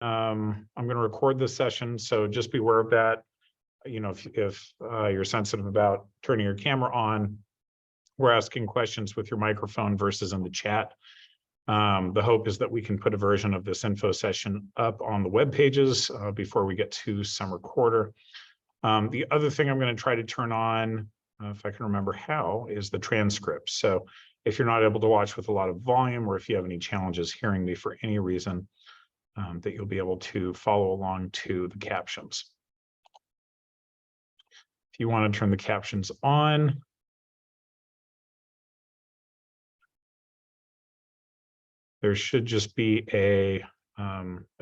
I'm going to record this session, so just be aware of that. You know, if you're sensitive about turning your camera on, we're asking questions with your microphone versus in the chat. The hope is that we can put a version of this info session up on the web pages before we get to summer quarter. The other thing I'm going to try to turn on, if I can remember how, is the transcript. So if you're not able to watch with a lot of volume, or if you have any challenges hearing me for any reason, that you'll be able to follow along to the captions. If you want to turn the captions on, there should just be a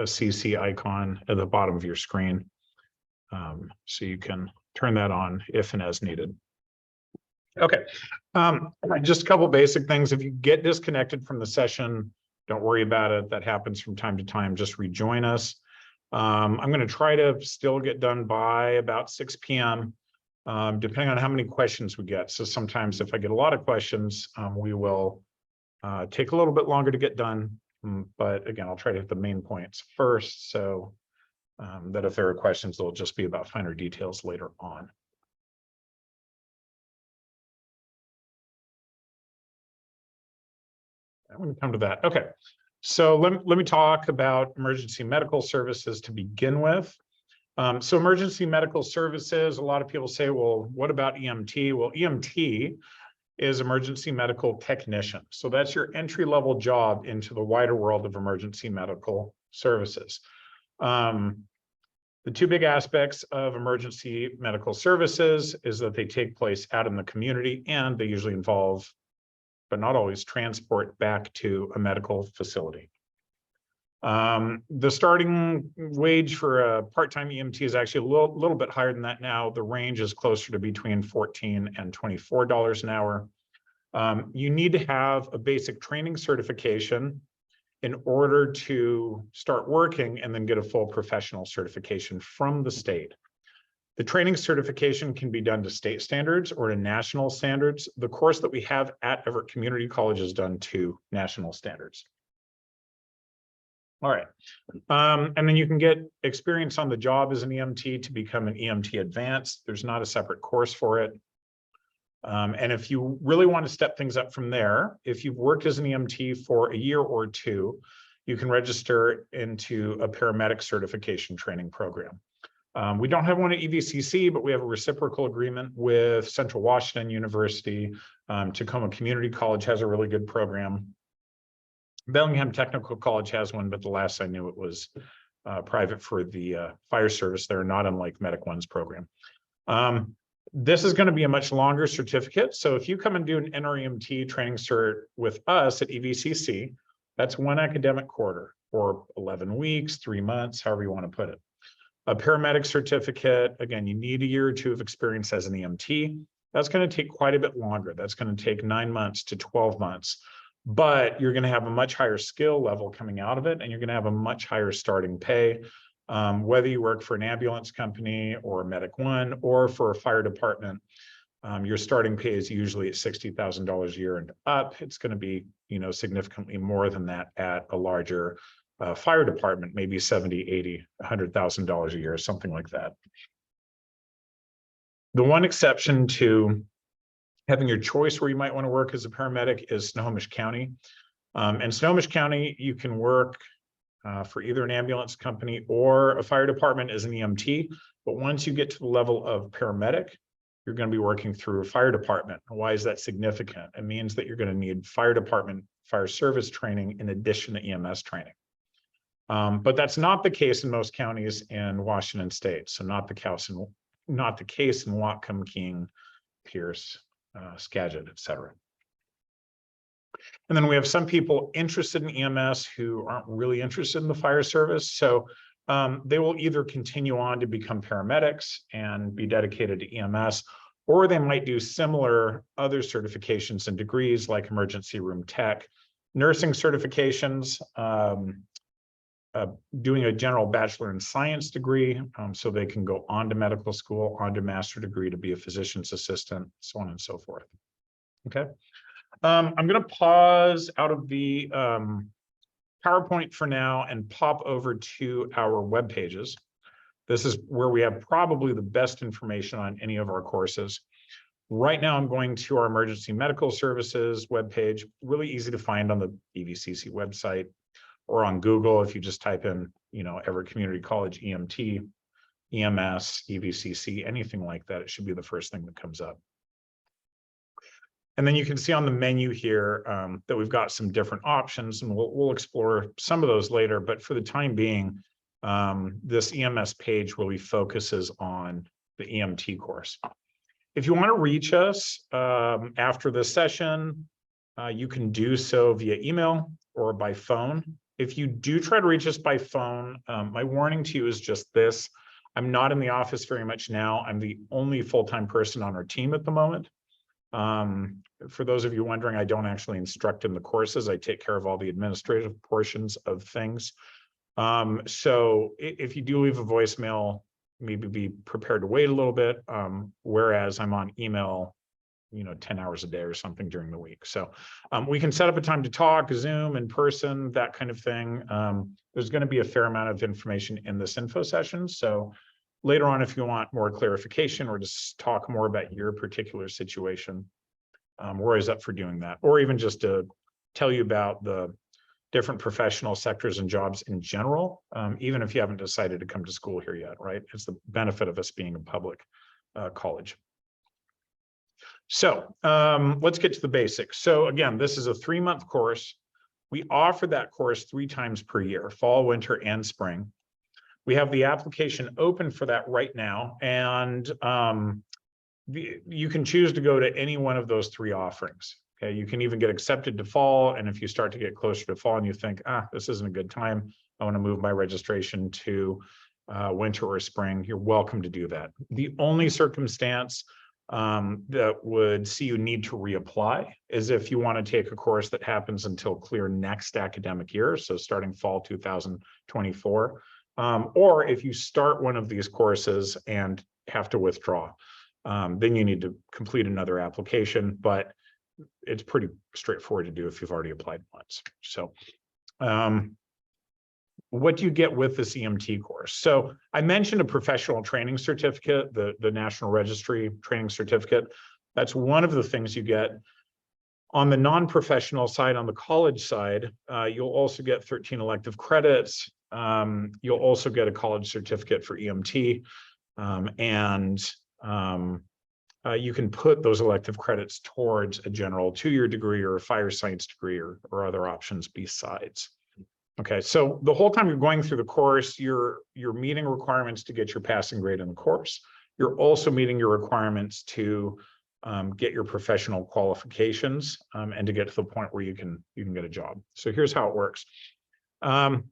CC icon at the bottom of your screen. So you can turn that on if and as needed. Okay, just a couple basic things. If you get disconnected from the session, don't worry about it. That happens from time to time. Just rejoin us. I'm going to try to still get done by about 6 p.m. Depending on how many questions we get. So sometimes if I get a lot of questions, we will take a little bit longer to get done. But again, I'll try to hit the main points first, so that if there are questions, they'll just be about finer details later on. When we come to that, okay. So let me talk about emergency medical services to begin with. So emergency medical services, a lot of people say, well, what about EMT? Well, EMT is emergency medical technician. So that's your entry-level job into the wider world of emergency medical services. The two big aspects of emergency medical services is that they take place out in the community, and they usually involve, but not always, transport back to a medical facility. The starting wage for a part-time EMT is actually a little bit higher than that now. The range is closer to between $14 and $24 an hour. You need to have a basic training certification in order to start working and then get a full professional certification from the state. The training certification can be done to state standards or to national standards. The course that we have at Everett Community College is done to national standards. All right, and then you can get experience on the job as an EMT to become an EMT advanced. There's not a separate course for it. And if you really want to step things up from there, if you've worked as an EMT for a year or two, you can register into a paramedic certification training program. We don't have one at EVCC, but we have a reciprocal agreement with Central Washington University. Tacoma Community College has a really good program. Bellingham Technical College has one, but the last I knew it was private for the fire service. They're not unlike Medic One's program. This is going to be a much longer certificate. So if you come and do an NREMT training cert with us at EVCC, that's one academic quarter, or 11 weeks, 3 months, however you want to put it. A paramedic certificate, again, you need a year or two of experience as an EMT. That's going to take quite a bit longer. That's going to take 9 months to 12 months. But you're going to have a much higher skill level coming out of it, and you're going to have a much higher starting pay. Whether you work for an ambulance company or a Medic One or for a fire department, your starting pay is usually at $60,000 a year and up. It's going to be, you know, significantly more than that at a larger fire department, maybe $70,000, $80,000, $100,000 a year, something like that. The one exception to having your choice where you might want to work as a paramedic is Snohomish County. In Snohomish County, you can work for either an ambulance company or a fire department as an EMT. But once you get to the level of paramedic, you're going to be working through a fire department. Why is that significant? It means that you're going to need fire department, fire service training in addition to EMS training. But that's not the case in most counties in Washington State. So not the case in Whatcom, King, Pierce, Skagit, et cetera. And then we have some people interested in EMS who aren't really interested in the fire service. So they will either continue on to become paramedics and be dedicated to EMS, or they might do similar other certifications and degrees like emergency room tech, nursing certifications, doing a general bachelor in science degree, so they can go on to medical school, on to master degree to be a physician's assistant, so on and so forth. Okay. I'm going to pause out of the PowerPoint for now and pop over to our web pages. This is where we have probably the best information on any of our courses. Right now, I'm going to our emergency medical services webpage, really easy to find on the EVCC website or on Google. If you just type in, Everett Community College EMT, EMS, EVCC, anything like that, it should be the first thing that comes up. And then you can see on the menu here that we've got some different options, and we'll explore some of those later. But for the time being, this EMS page really focuses on the EMT course. If you want to reach us after this session, you can do so via email or by phone. If you do try to reach us by phone, my warning to you is just this. I'm not in the office very much now. I'm the only full-time person on our team at the moment. For those of you wondering, I don't actually instruct in the courses. I take care of all the administrative portions of things. So if you do leave a voicemail, maybe be prepared to wait a little bit, whereas I'm on email, 10 hours a day or something during the week. So we can set up a time to talk, Zoom, in person, that kind of thing. There's going to be a fair amount of information in this info session. So later on, if you want more clarification or just talk more about your particular situation, we're always up for doing that. Or even just to tell you about the different professional sectors and jobs in general, even if you haven't decided to come to school here yet, right? It's the benefit of us being a public college. So let's get to the basics. So again, this is a 3-month course. We offer that course 3 times per year, fall, winter, and spring. We have the application open for that right now, and you can choose to go to any one of those 3 offerings. Okay, you can even get accepted to fall, and if you start to get closer to fall and you think, this isn't a good time, I want to move my registration to winter or spring, you're welcome to do that. The only circumstance that would see you need to reapply is if you want to take a course that happens until clear next academic year, so starting fall 2024. Or if you start one of these courses and have to withdraw, then you need to complete another application, but it's pretty straightforward to do if you've already applied once. So what do you get with this EMT course? So I mentioned a professional training certificate, the National Registry training certificate. That's one of the things you get. On the non-professional side, on the college side, you'll also get 13 elective credits. You'll also get a college certificate for EMT, and you can put those elective credits towards a general 2-year degree or a fire science degree or other options besides. Okay, so the whole time you're going through the course, you're meeting requirements to get your passing grade in the course. You're also meeting your requirements to get your professional qualifications and to get to the point where you can get a job. So here's how it works. The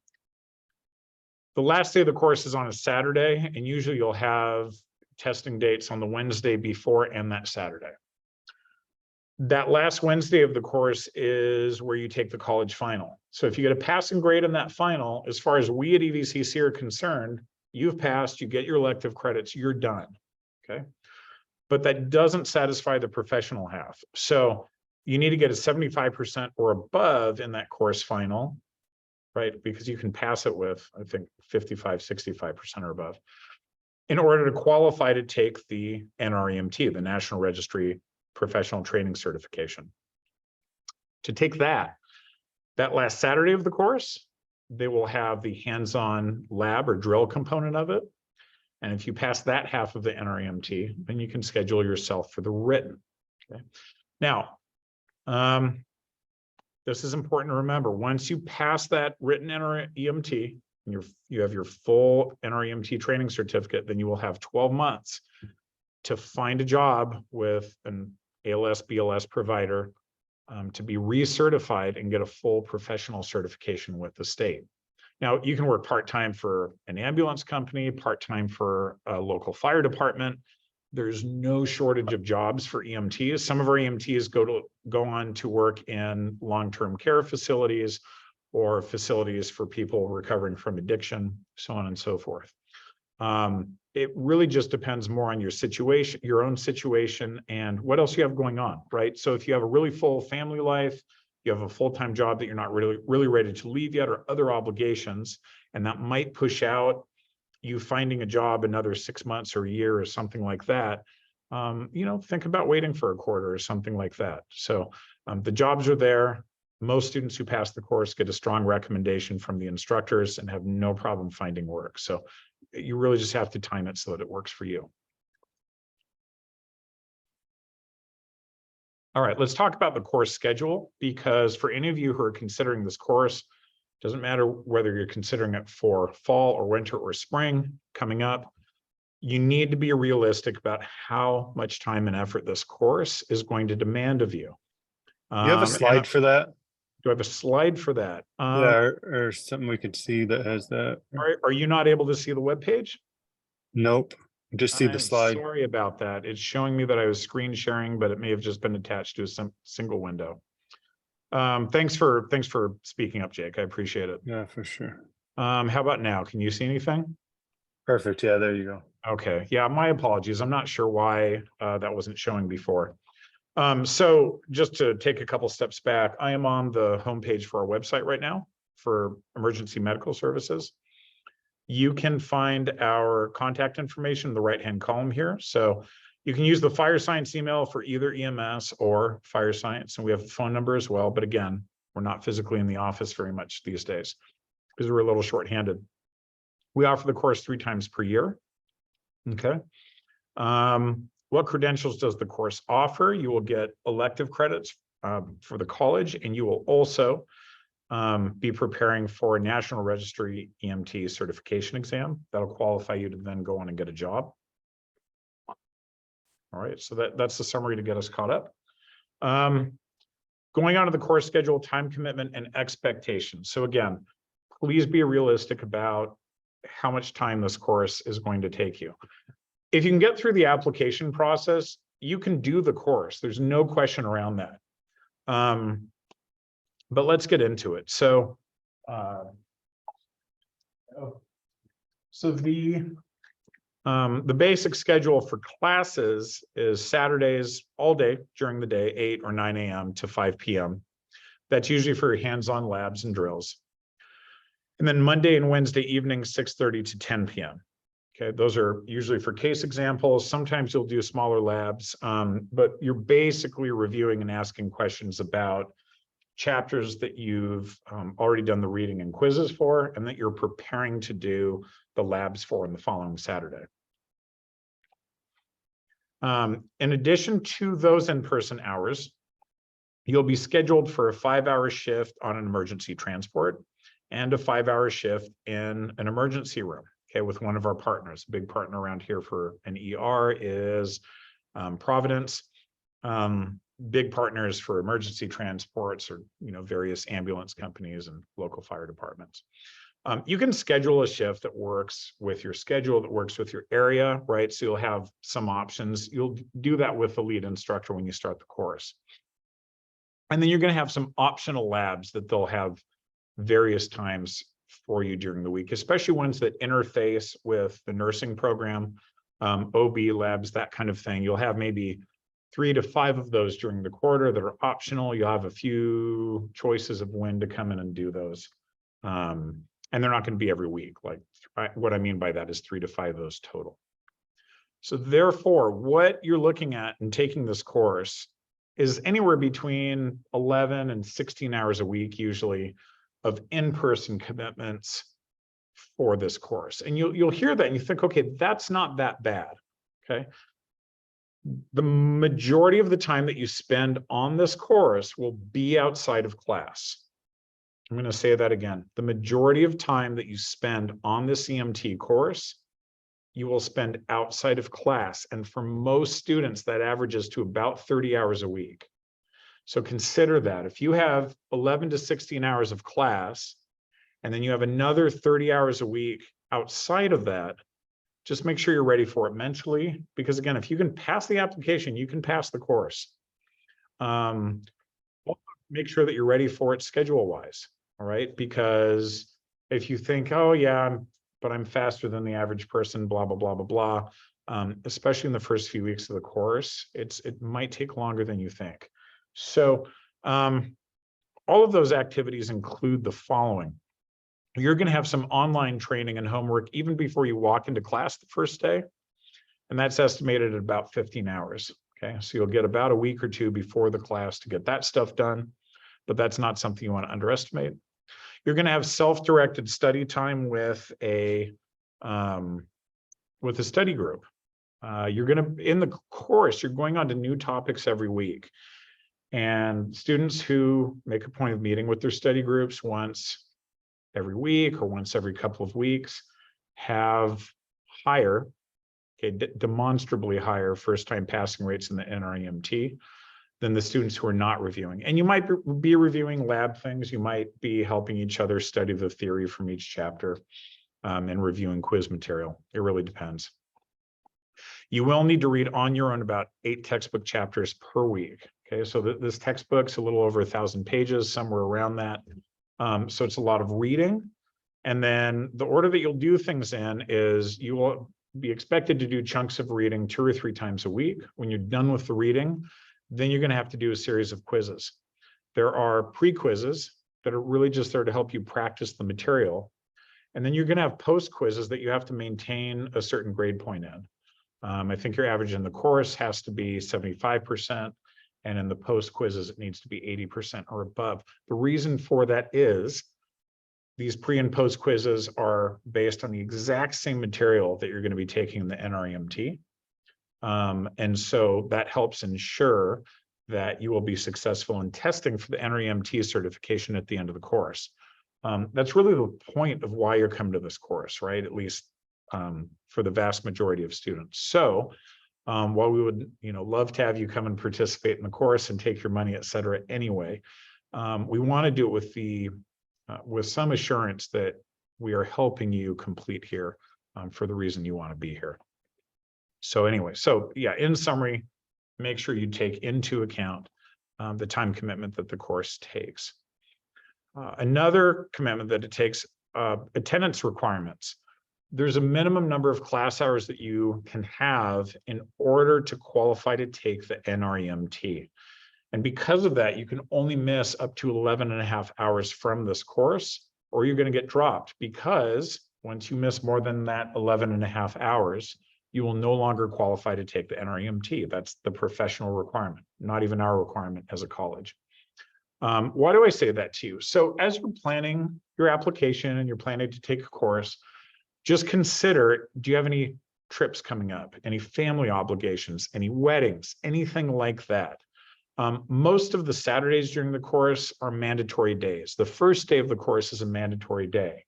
last day of the course is on a Saturday, and usually you'll have testing dates on the Wednesday before and that Saturday. That last Wednesday of the course is where you take the college final. So if you get a passing grade in that final, as far as we at EVCC are concerned, you've passed, you get your elective credits, you're done, okay? But that doesn't satisfy the professional half. So you need to get a 75% or above in that course final, right? Because you can pass it with, I think, 55, 65% or above, in order to qualify to take the NREMT, the National Registry Professional Training Certification. To take that last Saturday of the course, they will have the hands-on lab or drill component of it. And if you pass that half of the NREMT, then you can schedule yourself for the written. Okay. Now, this is important to remember. Once you pass that written NREMT, and you have your full NREMT training certificate, then you will have 12 months to find a job with an ALS, BLS provider to be recertified and get a full professional certification with the state. Now, you can work part-time for an ambulance company, part-time for a local fire department. There's no shortage of jobs for EMTs. Some of our EMTs go on to work in long-term care facilities or facilities for people recovering from addiction, so on and so forth. It really just depends more on your situation, your own situation, and what else you have going on, right? So if you have a really full family life, you have a full-time job that you're not really ready to leave yet, or other obligations, and that might push out you finding a job another 6 months or a year or something like that, think about waiting for a quarter or something like that. So the jobs are there. Most students who pass the course get a strong recommendation from the instructors and have no problem finding work. So you really just have to time it so that it works for you. All right, let's talk about the course schedule, because for any of you who are considering this course, doesn't matter whether you're considering it for fall or winter or spring coming up, you need to be realistic about how much time and effort this course is going to demand of you. You have a slide for that? Do I have a slide for that? Yeah, or something we could see that has that. Are you not able to see the webpage? Nope, just see the slide. Sorry about that. It's showing me that I was screen sharing, but it may have just been attached to a single window. Thanks for speaking up, Jake. I appreciate it. Yeah, for sure. How about now? Can you see anything? Perfect. Yeah, there you go. Okay. Yeah, my apologies. I'm not sure why that wasn't showing before. So just to take a couple steps back, I am on the homepage for our website right now for emergency medical services. You can find our contact information in the right-hand column here. So you can use the Firescience email for either EMS or Firescience, and we have a phone number as well. But again, we're not physically in the office very much these days because we're a little shorthanded. We offer the course 3 times per year. Okay. What credentials does the course offer? You will get elective credits for the college, and you will also be preparing for a National Registry EMT certification exam. That'll qualify you to then go on and get a job. All right, so that's the summary to get us caught up. Going on to the course schedule, time commitment, and expectations. So again, please be realistic about how much time this course is going to take you. If you can get through the application process, you can do the course. There's no question around that. But let's get into it. So, the basic schedule for classes is Saturdays all day during the day, 8 or 9 a.m. to 5 p.m. That's usually for hands-on labs and drills. And then Monday and Wednesday evenings, 6:30 to 10 p.m. Okay, those are usually for case examples. Sometimes you'll do smaller labs, but you're basically reviewing and asking questions about chapters that you've already done the reading and quizzes for, and that you're preparing to do the labs for in the following Saturday. In addition to those in-person hours, you'll be scheduled for a 5-hour shift on an emergency transport and a 5-hour shift in an emergency room, okay, with one of our partners. A big partner around here for an ER is Providence. Big partners for emergency transports or various ambulance companies and local fire departments. You can schedule a shift that works with your schedule, that works with your area, right? So you'll have some options. You'll do that with the lead instructor when you start the course. And then you're going to have some optional labs that they'll have various times for you during the week, especially ones that interface with the nursing program, OB labs, that kind of thing. You'll have maybe 3 to 5 of those during the quarter that are optional. You'll have a few choices of when to come in and do those. And they're not going to be every week. Like what I mean by that is 3 to 5 of those total. So therefore, what you're looking at in taking this course is anywhere between 11 and 16 hours a week, usually, of in-person commitments for this course. And you'll hear that and you think, okay, that's not that bad, okay? The majority of the time that you spend on this course will be outside of class. I'm going to say that again. The majority of time that you spend on this EMT course, you will spend outside of class. And for most students, that averages to about 30 hours a week. So consider that. If you have 11 to 16 hours of class, and then you have another 30 hours a week outside of that, just make sure you're ready for it mentally. Because again, if you can pass the application, you can pass the course. Make sure that you're ready for it schedule-wise, all right? Because if you think, oh yeah, but I'm faster than the average person, blah, blah, blah, blah, blah, especially in the first few weeks of the course, it might take longer than you think. So all of those activities include the following. You're going to have some online training and homework even before you walk into class the first day. And that's estimated at about 15 hours. Okay, so you'll get about a week or two before the class to get that stuff done, but that's not something you want to underestimate. You're going to have self-directed study time with a study group. You're going to, in the course, you're going on to new topics every week. And students who make a point of meeting with their study groups once every week or once every couple of weeks have higher, demonstrably higher first-time passing rates in the NREMT than the students who are not reviewing. And you might be reviewing lab things. You might be helping each other study the theory from each chapter and reviewing quiz material. It really depends. You will need to read on your own about 8 textbook chapters per week. Okay, so this textbook's a little over 1,000 pages, somewhere around that. So it's a lot of reading. And then the order that you'll do things in is you will be expected to do chunks of reading 2 or 3 times a week. When you're done with the reading, then you're going to have to do a series of quizzes. There are pre-quizzes that are really just there to help you practice the material. And then you're going to have post-quizzes that you have to maintain a certain grade point in. I think your average in the course has to be 75%, and in the post-quizzes, it needs to be 80% or above. The reason for that is these pre and post quizzes are based on the exact same material that you're going to be taking in the NREMT. And so that helps ensure that you will be successful in testing for the NREMT certification at the end of the course. That's really the point of why you're coming to this course, right? At least for the vast majority of students. So while we would love to have you come and participate in the course and take your money, et cetera, anyway, we want to do it with some assurance that we are helping you complete here for the reason you want to be here. So anyway, so yeah, in summary, make sure you take into account the time commitment that the course takes. Another commitment that it takes, attendance requirements. There's a minimum number of class hours that you can have in order to qualify to take the NREMT. And because of that, you can only miss up to 11.5 hours from this course, or you're going to get dropped, because once you miss more than that 11.5 hours, you will no longer qualify to take the NREMT. That's the professional requirement, not even our requirement as a college. Why do I say that to you? So as you're planning your application and you're planning to take a course, just consider, do you have any trips coming up, any family obligations, any weddings, anything like that? Most of the Saturdays during the course are mandatory days. The first day of the course is a mandatory day.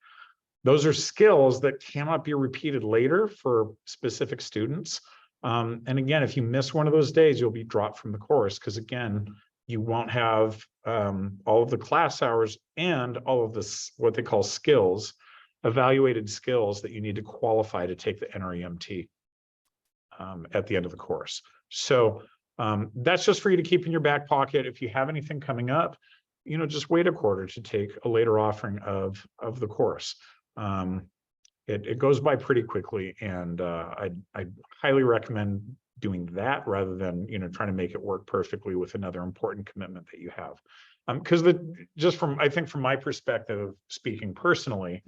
Those are skills that cannot be repeated later for specific students. And again, if you miss one of those days, you'll be dropped from the course because, again, you won't have all of the class hours and all of this, what they call skills, evaluated skills that you need to qualify to take the NREMT at the end of the course. So that's just for you to keep in your back pocket. If you have anything coming up, just wait a quarter to take a later offering of the course. It goes by pretty quickly, and I highly recommend doing that rather than trying to make it work perfectly with another important commitment that you have. Because I think from my perspective, speaking personally,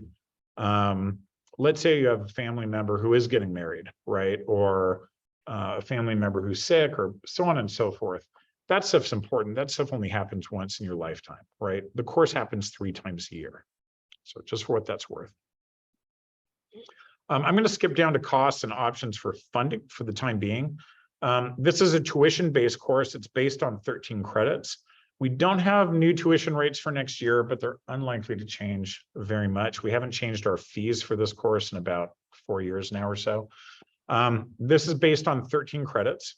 let's say you have a family member who is getting married, right? Or a family member who's sick, or so on and so forth. That stuff's important. That stuff only happens once in your lifetime, right? The course happens 3 times a year. So just for what that's worth. I'm going to skip down to costs and options for funding for the time being. This is a tuition-based course. It's based on 13 credits. We don't have new tuition rates for next year, but they're unlikely to change very much. We haven't changed our fees for this course in about 4 years now or so. This is based on 13 credits,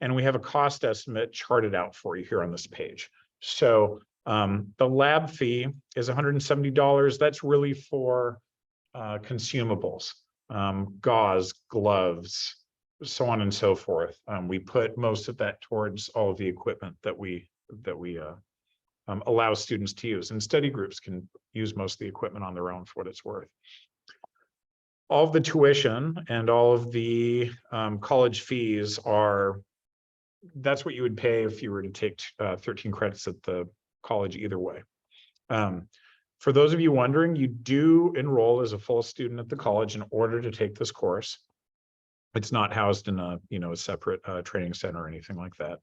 and we have a cost estimate charted out for you here on this page. So the lab fee is $170. That's really for consumables, gauze, gloves, so on and so forth. We put most of that towards all of the equipment that we allow students to use, and study groups can use most of the equipment on their own for what it's worth. All of the tuition and all of the college fees that's what you would pay if you were to take 13 credits at the college either way. For those of you wondering, you do enroll as a full student at the college in order to take this course. It's not housed in a separate training center or anything like that.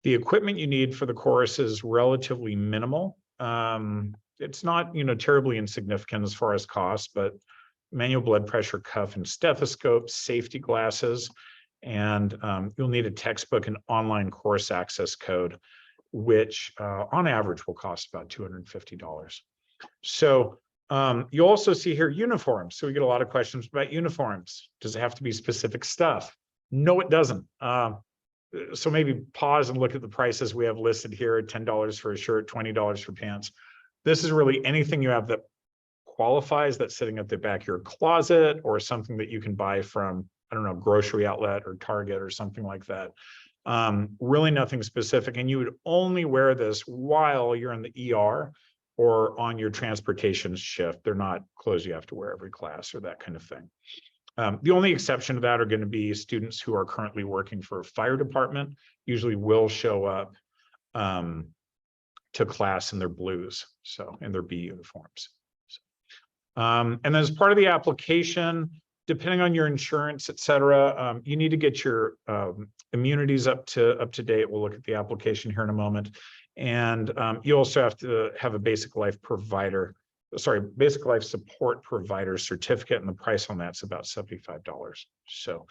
The equipment you need for the course is relatively minimal. It's not terribly insignificant as far as cost, but manual blood pressure cuff and stethoscope, safety glasses, and you'll need a textbook and online course access code, which on average will cost about $250. So you also see here uniforms. So we get a lot of questions about uniforms. Does it have to be specific stuff? No, it doesn't. So maybe pause and look at the prices we have listed here: $10 for a shirt, $20 for pants. This is really anything you have that qualifies, that's sitting at the back of your closet, or something that you can buy from, I don't know, grocery outlet or Target or something like that. Really nothing specific. And you would only wear this while you're in the ER or on your transportation shift. They're not clothes you have to wear every class or that kind of thing. The only exception to that are going to be students who are currently working for a fire department, usually will show up to class in their blues, so in their B uniforms. And then as part of the application, depending on your insurance, et cetera, you need to get your immunities up to date. We'll look at the application here in a moment. And you also have to have a basic life support provider certificate, and the price on that's about $75. So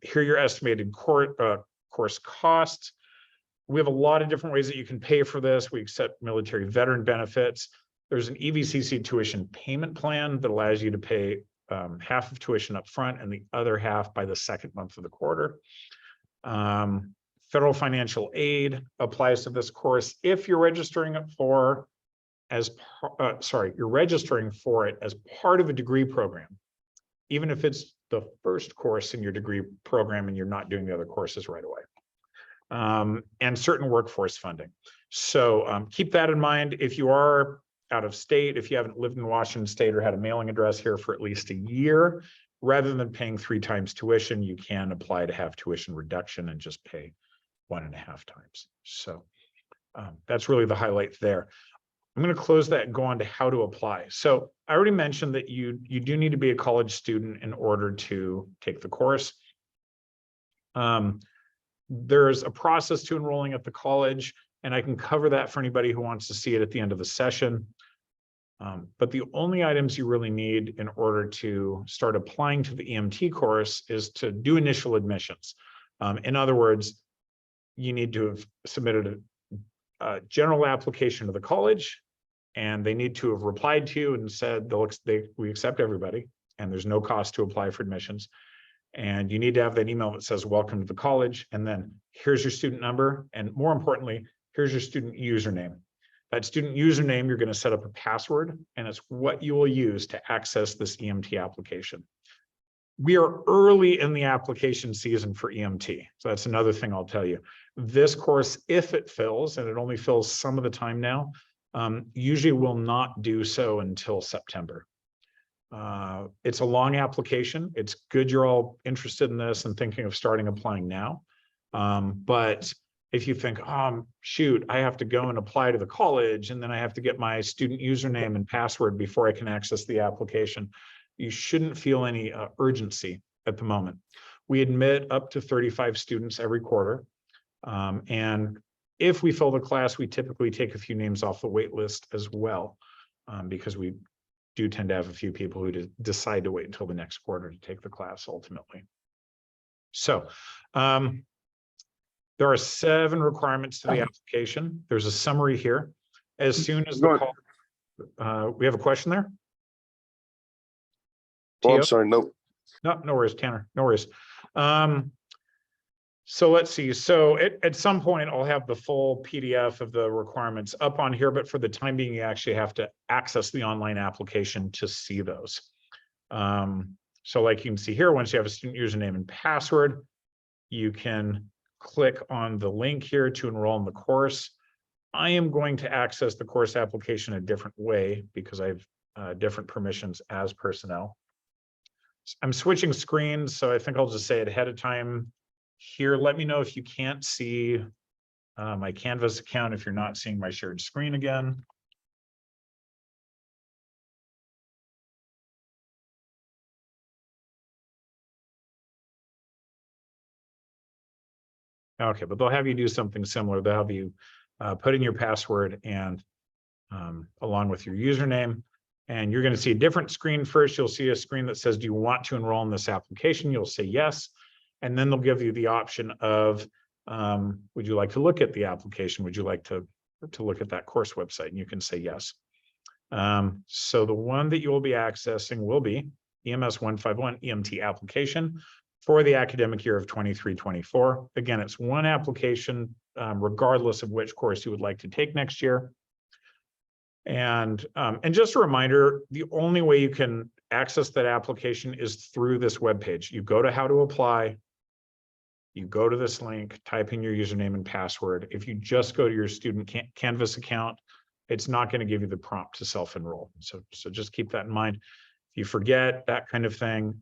here are your estimated course costs. We have a lot of different ways that you can pay for this. We accept military veteran benefits. There's an EVCC tuition payment plan that allows you to pay half of tuition up front and the other half by the second month of the quarter. Federal financial aid applies to this course if you're registering it for you're registering for it as part of a degree program, even if it's the first course in your degree program and you're not doing the other courses right away. And certain workforce funding. So keep that in mind. If you are out of state, if you haven't lived in Washington state or had a mailing address here for at least a year, rather than paying 3 times tuition, you can apply to have tuition reduction and just pay 1.5 times. So that's really the highlight there. I'm going to close that and go on to how to apply. So I already mentioned that you do need to be a college student in order to take the course. There's a process to enrolling at the college, and I can cover that for anybody who wants to see it at the end of the session. But the only items you really need in order to start applying to the EMT course is to do initial admissions. In other words, you need to have submitted a general application to the college, and they need to have replied to you and said we accept everybody, and there's no cost to apply for admissions. And you need to have that email that says welcome to the college, and then here's your student number, and more importantly, here's your student username. That student username, you're going to set up a password, and it's what you will use to access this EMT application. We are early in the application season for EMT, so that's another thing I'll tell you. This course, if it fills, and it only fills some of the time now, usually will not do so until September. It's a long application. It's good you're all interested in this and thinking of starting applying now. But if you think, shoot, I have to go and apply to the college, and then I have to get my student username and password before I can access the application, you shouldn't feel any urgency at the moment. We admit up to 35 students every quarter. And if we fill the class, we typically take a few names off the wait list as well, because we do tend to have a few people who decide to wait until the next quarter to take the class ultimately. So there are 7 requirements to the application. There's a summary here. As soon as the call, we have a question there? Oh, I'm sorry, nope. No worries, Tanner, no worries. So let's see. So at some point, I'll have the full PDF of the requirements up on here, but for the time being, you actually have to access the online application to see those. So like you can see here, once you have a student username and password, you can click on the link here to enroll in the course. I am going to access the course application a different way because I have different permissions as personnel. I'm switching screens, so I think I'll just say it ahead of time here. Let me know if you can't see my Canvas account if you're not seeing my shared screen again. Okay, but they'll have you do something similar. They'll have you put in your password and along with your username. And you're going to see a different screen first. You'll see a screen that says, do you want to enroll in this application? You'll say yes. And then they'll give you the option of, would you like to look at the application? Would you like to look at that course website? And you can say yes. So the one that you will be accessing will be EMS 151 EMT application for the academic year of 23-24. Again, it's one application, regardless of which course you would like to take next year. And just a reminder, the only way you can access that application is through this webpage. You go to how to apply, you go to this link, type in your username and password. If you just go to your student Canvas account, it's not going to give you the prompt to self-enroll. So just keep that in mind. If you forget that kind of thing,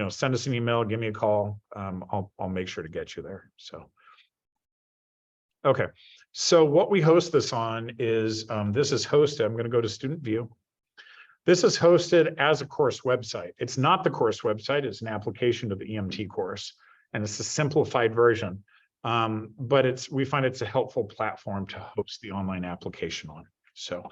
send us an email, give me a call. I'll make sure to get you there. So, okay. So what we host this on is, this is hosted. I'm going to go to Student View. This is hosted as a course website. It's not the course website. It's an application to the EMT course, and it's a simplified version. But we find it's a helpful platform to host the online application on. So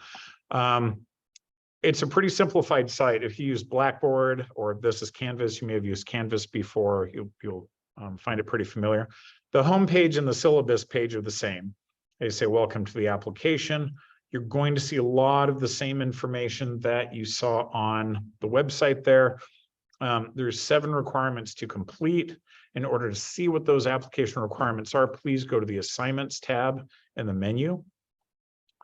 it's a pretty simplified site. If you use Blackboard or this is Canvas, you may have used Canvas before, you'll find it pretty familiar. The home page and the syllabus page are the same. They say, welcome to the application. You're going to see a lot of the same information that you saw on the website there. There's 7 requirements to complete. In order to see what those application requirements are, please go to the Assignments tab in the menu.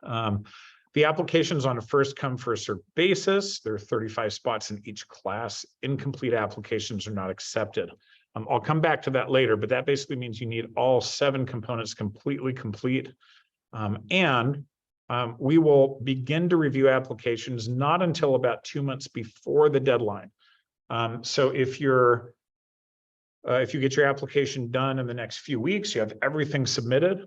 The application's on a first come, first served basis. There are 35 spots in each class. Incomplete applications are not accepted. I'll come back to that later, but that basically means you need all 7 components completely complete. We will begin to review applications not until about 2 months before the deadline. So if you get your application done in the next few weeks, you have everything submitted,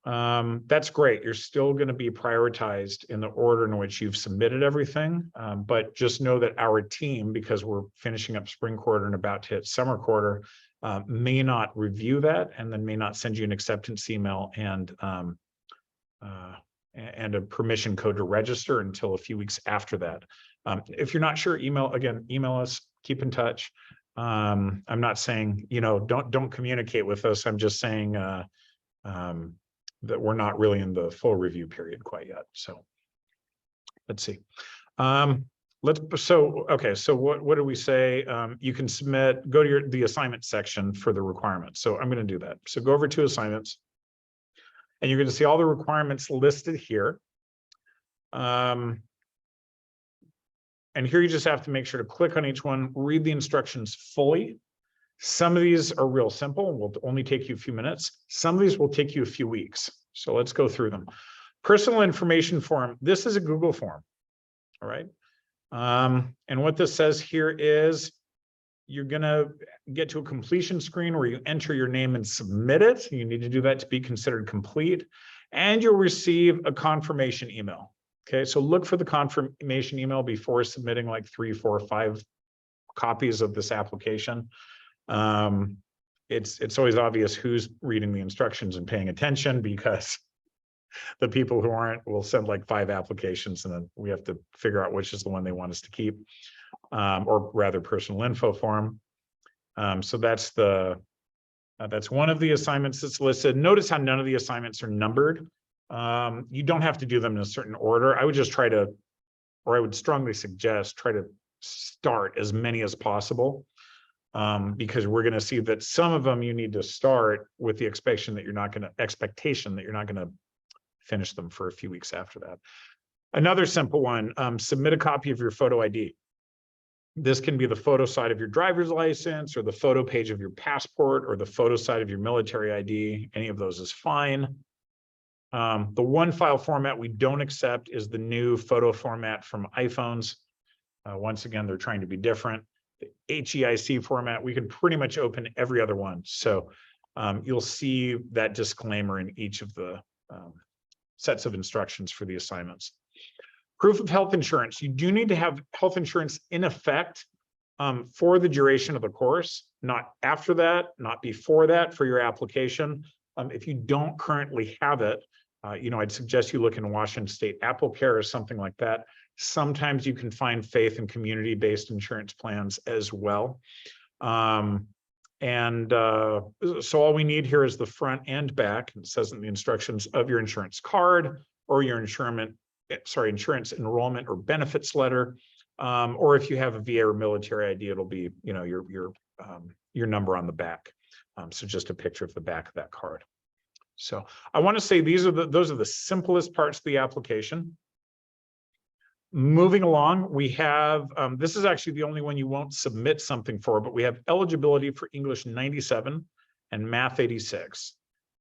that's great. You're still going to be prioritized in the order in which you've submitted everything. But just know that our team, because we're finishing up spring quarter and about to hit summer quarter, may not review that and then may not send you an acceptance email and a permission code to register until a few weeks after that. If you're not sure, email us, keep in touch. I'm not saying, don't communicate with us. I'm just saying, that we're not really in the full review period quite yet. So let's see. So what do we say? You can submit, go to the assignment section for the requirements. So I'm going to do that. So go over to assignments and you're going to see all the requirements listed here. And here you just have to make sure to click on each one, read the instructions fully. Some of these are real simple and will only take you a few minutes. Some of these will take you a few weeks. So let's go through them. Personal information form. This is a Google form. All right. And what this says here is you're going to get to a completion screen where you enter your name and submit it. You need to do that to be considered complete. And you'll receive a confirmation email. Okay. So look for the confirmation email before submitting like 3, 4, 5 copies of this application. It's always obvious who's reading the instructions and paying attention, because the people who aren't will send like 5 applications and then we have to figure out which is the one they want us to keep, or rather personal info form. So that's one of the assignments that's listed. Notice how none of the assignments are numbered. You don't have to do them in a certain order. I would just I would strongly suggest try to start as many as possible. Because we're going to see that some of them you need to start with the expectation that you're not going to finish them for a few weeks after that. Another simple one, submit a copy of your photo ID. This can be the photo side of your driver's license or the photo page of your passport or the photo side of your military ID. Any of those is fine. The one file format we don't accept is the new photo format from iPhones. Once again, they're trying to be different. The HEIC format, we can pretty much open every other one. So You'll see that disclaimer in each of the sets of instructions for the assignments. Proof of health insurance. You do need to have health insurance in effect for the duration of the course, not after that, not before that for your application. If you don't currently have it, I'd suggest you look in Washington State AppleCare or something like that. Sometimes you can find faith and community-based insurance plans as well. So all we need here is the front and back, it says in the instructions, of your insurance card or your insurance enrollment or benefits letter. Or if you have a VA or military ID, it'll be, your number on the back. So just a picture of the back of that card. So I want to say those are the simplest parts of the application. Moving along, we have, this is actually the only one you won't submit something for, but we have eligibility for English 97 and Math 86.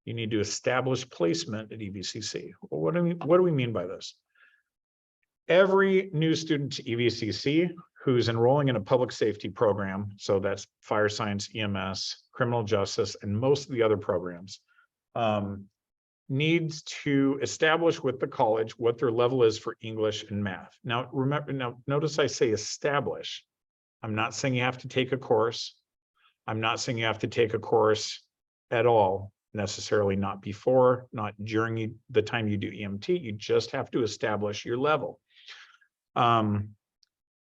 You need to establish placement at EVCC. Well, what do we mean by this? Every new student to EVCC who's enrolling in a public safety program, so that's fire science, EMS, criminal justice, and most of the other programs, needs to establish with the college what their level is for English and math. Now, notice I say establish. I'm not saying you have to take a course. I'm not saying you have to take a course at all, necessarily not before, not during the time you do EMT. You just have to establish your level.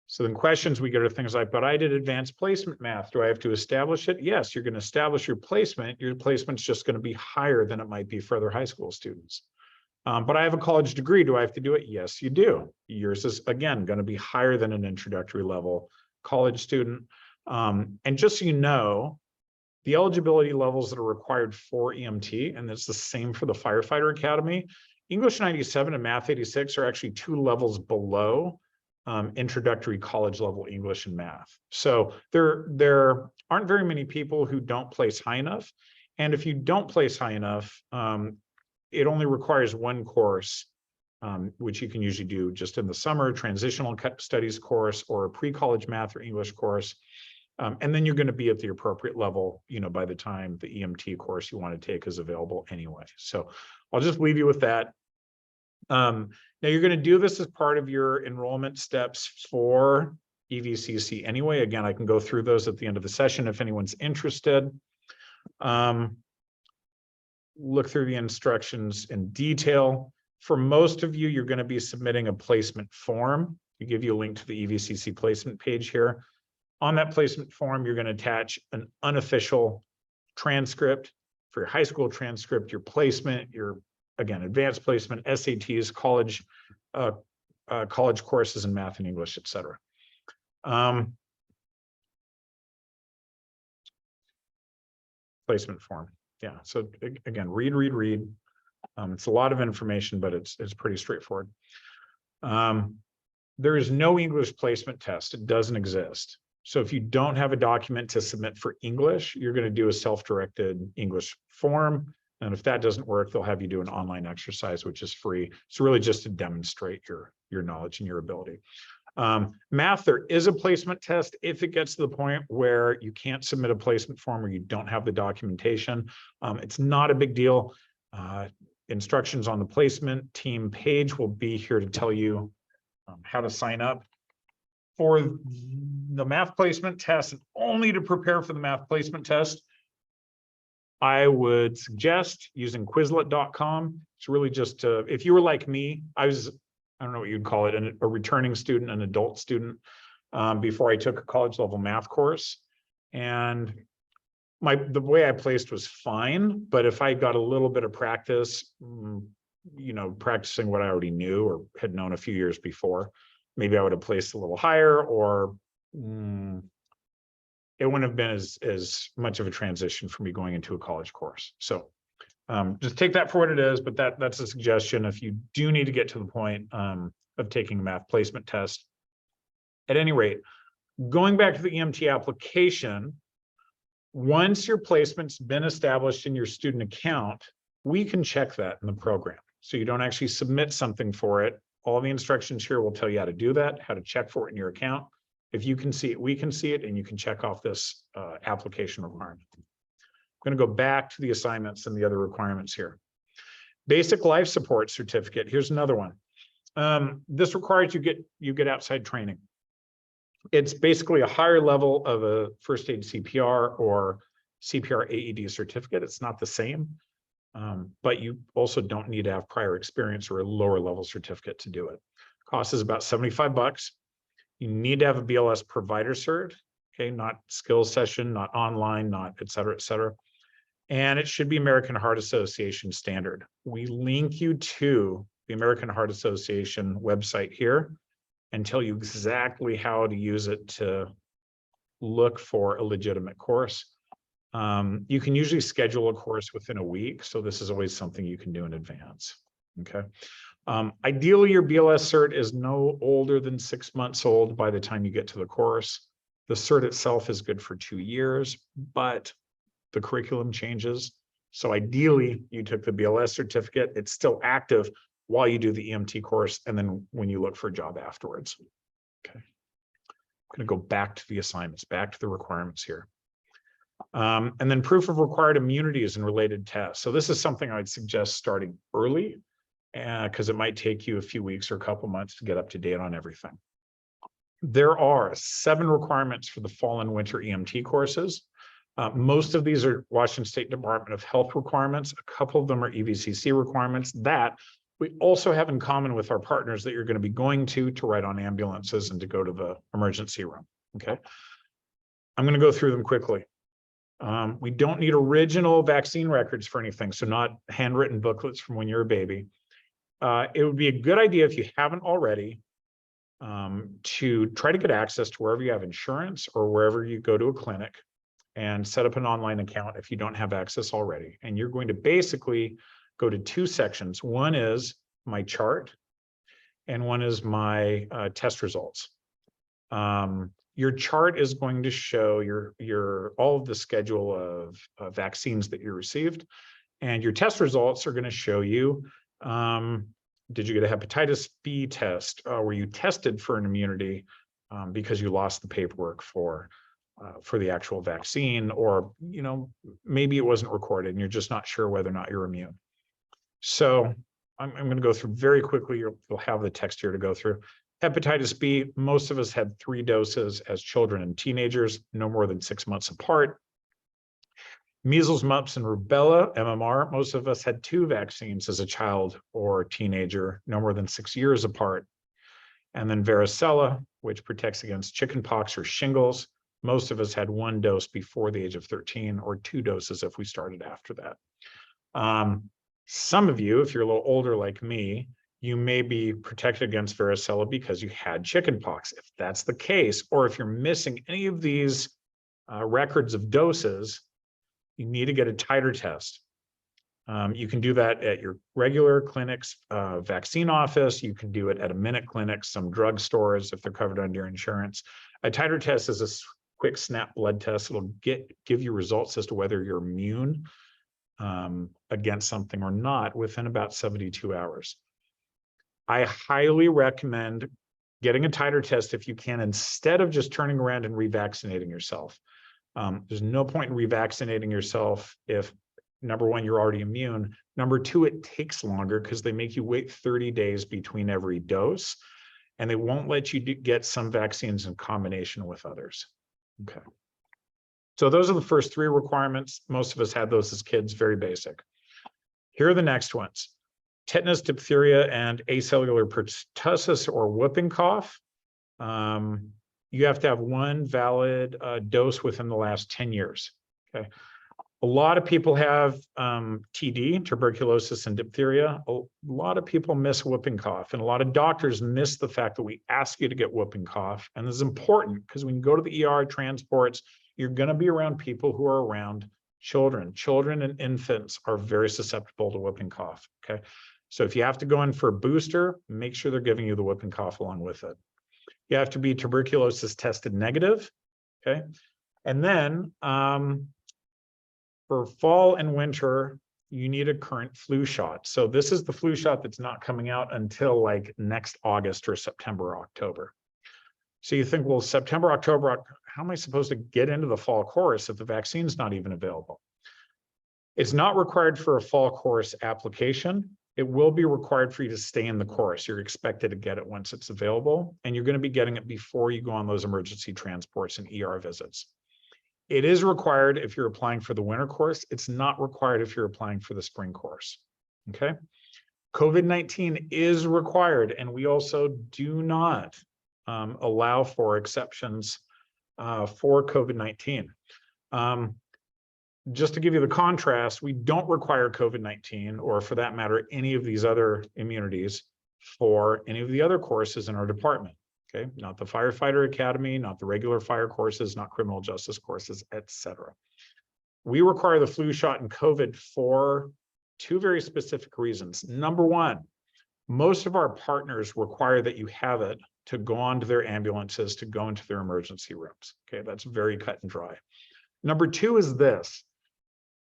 So then questions we get are things like, but I did advanced placement math. Do I have to establish it? Yes, you're going to establish your placement. Your placement's just going to be higher than it might be for other high school students. But I have a college degree. Do I have to do it? Yes, you do. Yours is, again, going to be higher than an introductory level college student. And just so you know, the eligibility levels that are required for EMT, and it's the same for the Firefighter Academy, English 97 and Math 86 are actually 2 levels below introductory college level English and math. So there aren't very many people who don't place high enough. And if you don't place high enough, it only requires 1 course, which you can usually do just in the summer, transitional studies course or a pre-college math or English course. And then you're going to be at the appropriate level, by the time the EMT course you want to take is available anyway. So I'll just leave you with that. Now you're going to do this as part of your enrollment steps for EVCC anyway. Again, I can go through those at the end of the session if anyone's interested. Look through the instructions in detail. For most of you, you're going to be submitting a placement form. We give you a link to the EVCC placement page here. On that placement form, you're going to attach an unofficial transcript for your high school transcript, your placement, your, again, advanced placement, SATs, college courses in math and English, et cetera. Placement form. Yeah. So again, read. It's a lot of information, but it's pretty straightforward. There is no English placement test. It doesn't exist. So if you don't have a document to submit for English, you're going to do a self-directed English form. And if that doesn't work, they'll have you do an online exercise, which is free. It's really just to demonstrate your knowledge and your ability. Math, there is a placement test if it gets to the point where you can't submit a placement form or you don't have the documentation. It's not a big deal. Instructions on the placement team page will be here to tell you how to sign up for the math placement test, and only to prepare for the math placement test. I would suggest using Quizlet.com. It's really just, if you were like me, I don't know what you'd call it, a returning student, an adult student, before I took a college level math course. And the way I placed was fine, but if I got a little bit of practice, practicing what I already knew or had known a few years before, maybe I would have placed a little higher, or it wouldn't have been as much of a transition for me going into a college course. So just take that for what it is, but that's a suggestion if you do need to get to the point of taking a math placement test. At any rate, going back to the EMT application, once your placement's been established in your student account, we can check that in the program. So you don't actually submit something for it. All the instructions here will tell you how to do that, how to check for it in your account. If you can see it, we can see it, and you can check off this application requirement. going to go back to the assignments and the other requirements here. Basic life support certificate. Here's another one. This requires you get outside training. It's basically a higher level of a first aid CPR or CPR AED certificate. It's not the same, but you also don't need to have prior experience or a lower level certificate to do it. Cost is about $75. You need to have a BLS provider cert, okay, not skills session, not online, not et cetera, et cetera. And it should be American Heart Association standard. We link you to the American Heart Association website here and tell you exactly how to use it to look for a legitimate course. You can usually schedule a course within a week, so this is always something you can do in advance, okay? Ideally, your BLS cert is no older than 6 months old by the time you get to the course. The cert itself is good for 2 years, but the curriculum changes. So ideally, you took the BLS certificate, it's still active while you do the EMT course, and then when you look for a job afterwards. Okay. I'm going to go back to the assignments, back to the requirements here. And then proof of required immunities and related tests. So this is something I'd suggest starting early, because it might take you a few weeks or a couple months to get up to date on everything. There are 7 requirements for the fall and winter EMT courses. Most of these are Washington State Department of Health requirements. A couple of them are EVCC requirements that we also have in common with our partners that you're going to be going to ride on ambulances and to go to the emergency room, okay? I'm going to go through them quickly. We don't need original vaccine records for anything, so not handwritten booklets from when you're a baby. It would be a good idea if you haven't already to try to get access to wherever you have insurance or wherever you go to a clinic and set up an online account if you don't have access already. And you're going to basically go to 2 sections. One is my chart and one is my test results. Your chart is going to show your all of the schedule of vaccines that you received, and your test results are going to show you, did you get a hepatitis B test? Were you tested for an immunity because you lost the paperwork for the actual vaccine, or maybe it wasn't recorded and you're just not sure whether or not you're immune. So I'm going to go through very quickly. You'll have the text here to go through. Hepatitis B, most of us had 3 doses as children and teenagers, no more than 6 months apart. Measles, mumps, and rubella, MMR, most of us had 2 vaccines as a child or teenager, no more than 6 years apart. And then varicella, which protects against chickenpox or shingles. Most of us had 1 dose before the age of 13 or 2 doses if we started after that. Some of you, if you're a little older like me, you may be protected against varicella because you had chickenpox. If that's the case, or if you're missing any of these records of doses, you need to get a titer test. You can do that at your regular clinic's vaccine office. You can do it at a minute clinic, some drug stores if they're covered under your insurance. A titer test is a quick snap blood test. It'll give you results as to whether you're immune against something or not within about 72 hours. I highly recommend getting a titer test if you can, instead of just turning around and revaccinating yourself. There's no point in revaccinating yourself if, number one, you're already immune. Number two, it takes longer because they make you wait 30 days between every dose, and they won't let you get some vaccines in combination with others. Okay. So those are the first 3 requirements. Most of us had those as kids, very basic. Here are the next ones. Tetanus, diphtheria, and acellular pertussis or whooping cough. You have to have 1 valid dose within the last 10 years. Okay. A lot of people have TD, tuberculosis and diphtheria. A lot of people miss whooping cough, and a lot of doctors miss the fact that we ask you to get whooping cough. And this is important because when you go to the ER transports, you're going to be around people who are around children. Children and infants are very susceptible to whooping cough. Okay. So if you have to go in for a booster, make sure they're giving you the whooping cough along with it. You have to be tuberculosis tested negative. Okay. And then for fall and winter, you need a current flu shot. So this is the flu shot that's not coming out until like next August or September, October. So you think, well, September, October, how am I supposed to get into the fall course if the vaccine's not even available? It's not required for a fall course application. It will be required for you to stay in the course. You're expected to get it once it's available, and you're going to be getting it before you go on those emergency transports and ER visits. It is required if you're applying for the winter course. It's not required if you're applying for the spring course. Okay. COVID-19 is required, and we also do not allow for exceptions for COVID-19. Just to give you the contrast, we don't require COVID-19, or for that matter, any of these other immunities for any of the other courses in our department. Okay, not the Firefighter Academy, not the regular fire courses, not criminal justice courses, etc. We require the flu shot and COVID for two very specific reasons. Number one, most of our partners require that you have it to go onto their ambulances, to go into their emergency rooms. Okay, that's very cut and dry. Number two is this.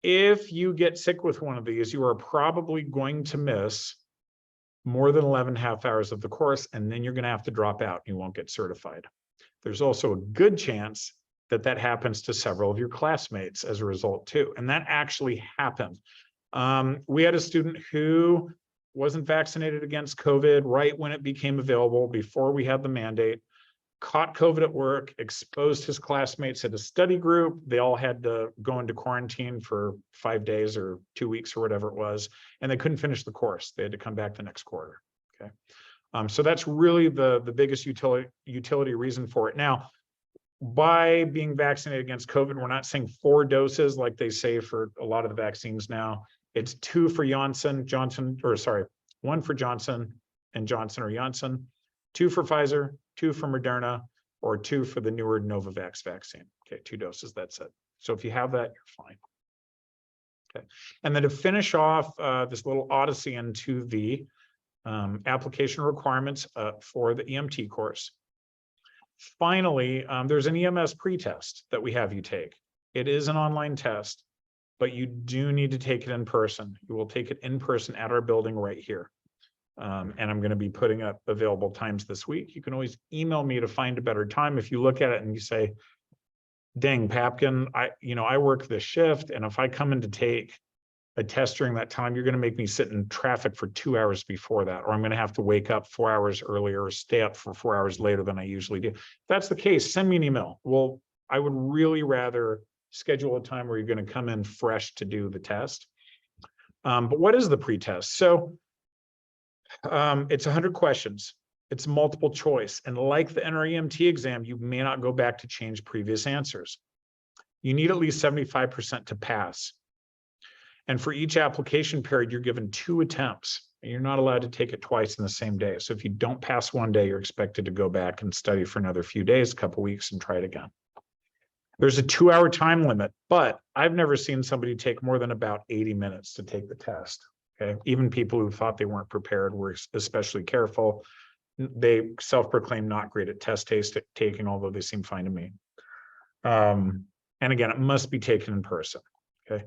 If you get sick with one of these, you are probably going to miss more than 11.5 hours of the course, and then you're going to have to drop out. You won't get certified. There's also a good chance that that happens to several of your classmates as a result too. And that actually happened. We had a student who wasn't vaccinated against COVID right when it became available, before we had the mandate, caught COVID at work, exposed his classmates at a study group. They all had to go into quarantine for 5 days or 2 weeks or whatever it was, and they couldn't finish the course. They had to come back the next quarter. Okay, so that's really the biggest utility reason for it. Now, by being vaccinated against COVID, we're not saying 4 doses like they say for a lot of the vaccines now. It's 2 for Johnson, 1 for Johnson and Johnson or Janssen, 2 for Pfizer, 2 for Moderna, or 2 for the newer Novavax vaccine. Okay, 2 doses, that's it. So if you have that, you're fine. Okay, and then to finish off this little odyssey into the application requirements for the EMT course. Finally, there's an EMS pretest that we have you take. It is an online test, but you do need to take it in person. You will take it in person at our building right here. And I'm going to be putting up available times this week. You can always email me to find a better time. If you look at it and you say, dang, Papkin, I work this shift, and if I come in to take a test during that time, you're going to make me sit in traffic for 2 hours before that, or I'm going to have to wake up 4 hours earlier or stay up for 4 hours later than I usually do. If that's the case, send me an email. Well, I would really rather schedule a time where you're going to come in fresh to do the test. But what is the pretest? So it's 100 questions. It's multiple choice. And like the NREMT exam, you may not go back to change previous answers. You need at least 75% to pass. And for each application period, you're given 2 attempts. And you're not allowed to take it twice in the same day. So if you don't pass one day, you're expected to go back and study for another few days, a couple weeks, and try it again. There's a 2-hour time limit, but I've never seen somebody take more than about 80 minutes to take the test. Okay, even people who thought they weren't prepared were especially careful. They self-proclaim not great at test taking, although they seem fine to me. And again, it must be taken in person. Okay,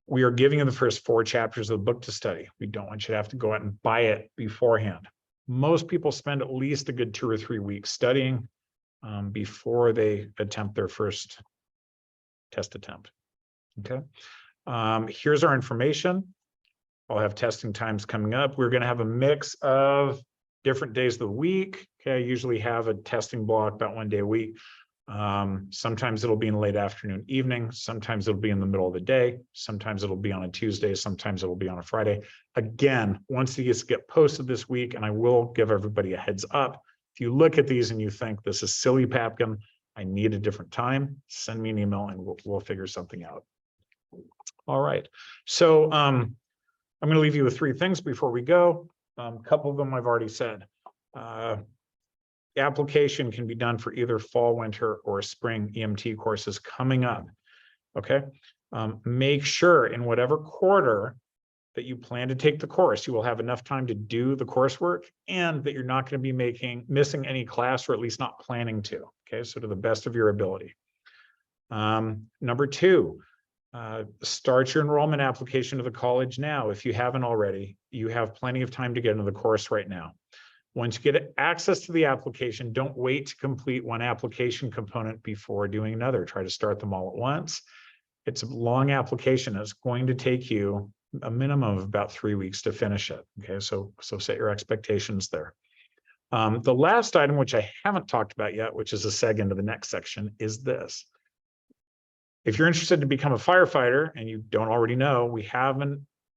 we are giving you the first 4 chapters of the book to study. We don't want you to have to go out and buy it beforehand. Most people spend at least a good 2 or 3 weeks studying before they attempt their first test attempt. Okay, here's our information. I'll have testing times coming up. We're going to have a mix of different days of the week. Okay, I usually have a testing block about 1 day a week. Sometimes it'll be in late afternoon, evening. Sometimes it'll be in the middle of the day. Sometimes it'll be on a Tuesday. Sometimes it'll be on a Friday. Again, once these get posted this week, and I will give everybody a heads up, if you look at these and you think this is silly, Papkin, I need a different time, send me an email and we'll figure something out. All right. So I'm going to leave you with 3 things before we go. A couple of them I've already said. The application can be done for either fall, winter, or spring EMT courses coming up. Okay. Make sure in whatever quarter that you plan to take the course, you will have enough time to do the coursework, and that you're not going to be missing any class, or at least not planning to. Okay. So to the best of your ability. Number 2, start your enrollment application to the college now. If you haven't already, you have plenty of time to get into the course right now. Once you get access to the application, don't wait to complete one application component before doing another. Try to start them all at once. It's a long application. It's going to take you a minimum of about 3 weeks to finish it. Okay, so set your expectations there. The last item, which I haven't talked about yet, which is a seg into the next section, is this. If you're interested to become a firefighter and you don't already know, we have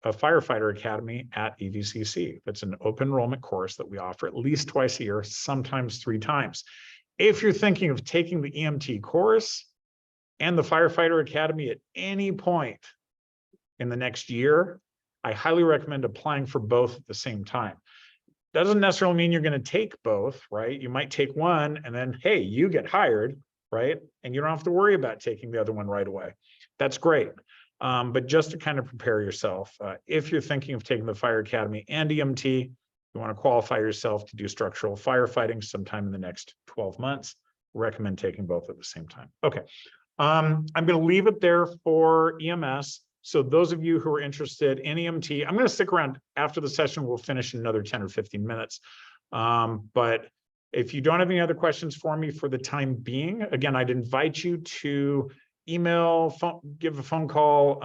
a Firefighter Academy at EVCC. It's an open enrollment course that we offer at least twice a year, sometimes 3 times. If you're thinking of taking the EMT course and the Firefighter Academy at any point in the next year, I highly recommend applying for both at the same time. Doesn't necessarily mean you're going to take both, right? You might take one and then, hey, you get hired, right? And you don't have to worry about taking the other one right away. That's great. But just to kind of prepare yourself, if you're thinking of taking the Fire Academy and EMT, you want to qualify yourself to do structural firefighting sometime in the next 12 months, recommend taking both at the same time. Okay. I'm going to leave it there for EMS. So those of you who are interested in EMT, I'm going to stick around after the session. We'll finish in another 10 or 15 minutes. But if you don't have any other questions for me for the time being, again, I'd invite you to email, give a phone call.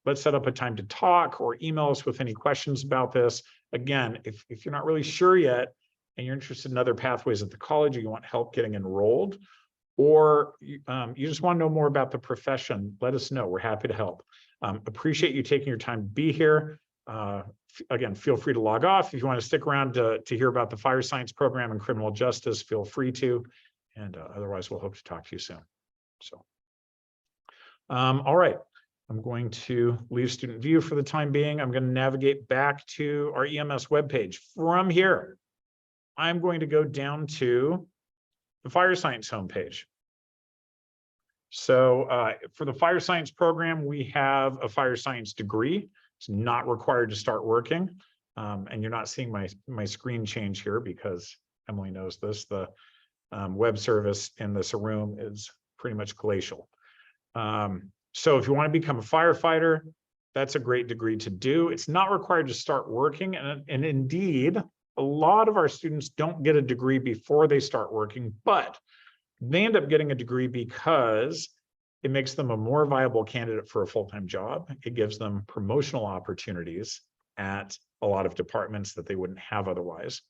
Let's set up a time to talk, or email us with any questions about this. Again, if you're not really sure yet and you're interested in other pathways at the college, or you want help getting enrolled, or you just want to know more about the profession, let us know. We're happy to help. Appreciate you taking your time to be here. Again, feel free to log off. If you want to stick around to hear about the fire science program and criminal justice, feel free to. And otherwise, we'll hope to talk to you soon. So, all right. I'm going to leave student view for the time being. I'm going to navigate back to our EMS webpage. From here, I'm going to go down to the fire science homepage. So for the fire science program, we have a fire science degree. It's not required to start working. And you're not seeing my screen change here because Emily knows this. The web service in this room is pretty much glacial. So if you want to become a firefighter, that's a great degree to do. It's not required to start working. And indeed, a lot of our students don't get a degree before they start working, but they end up getting a degree because it makes them a more viable candidate for a full-time job. It gives them promotional opportunities at a lot of departments that they wouldn't have otherwise.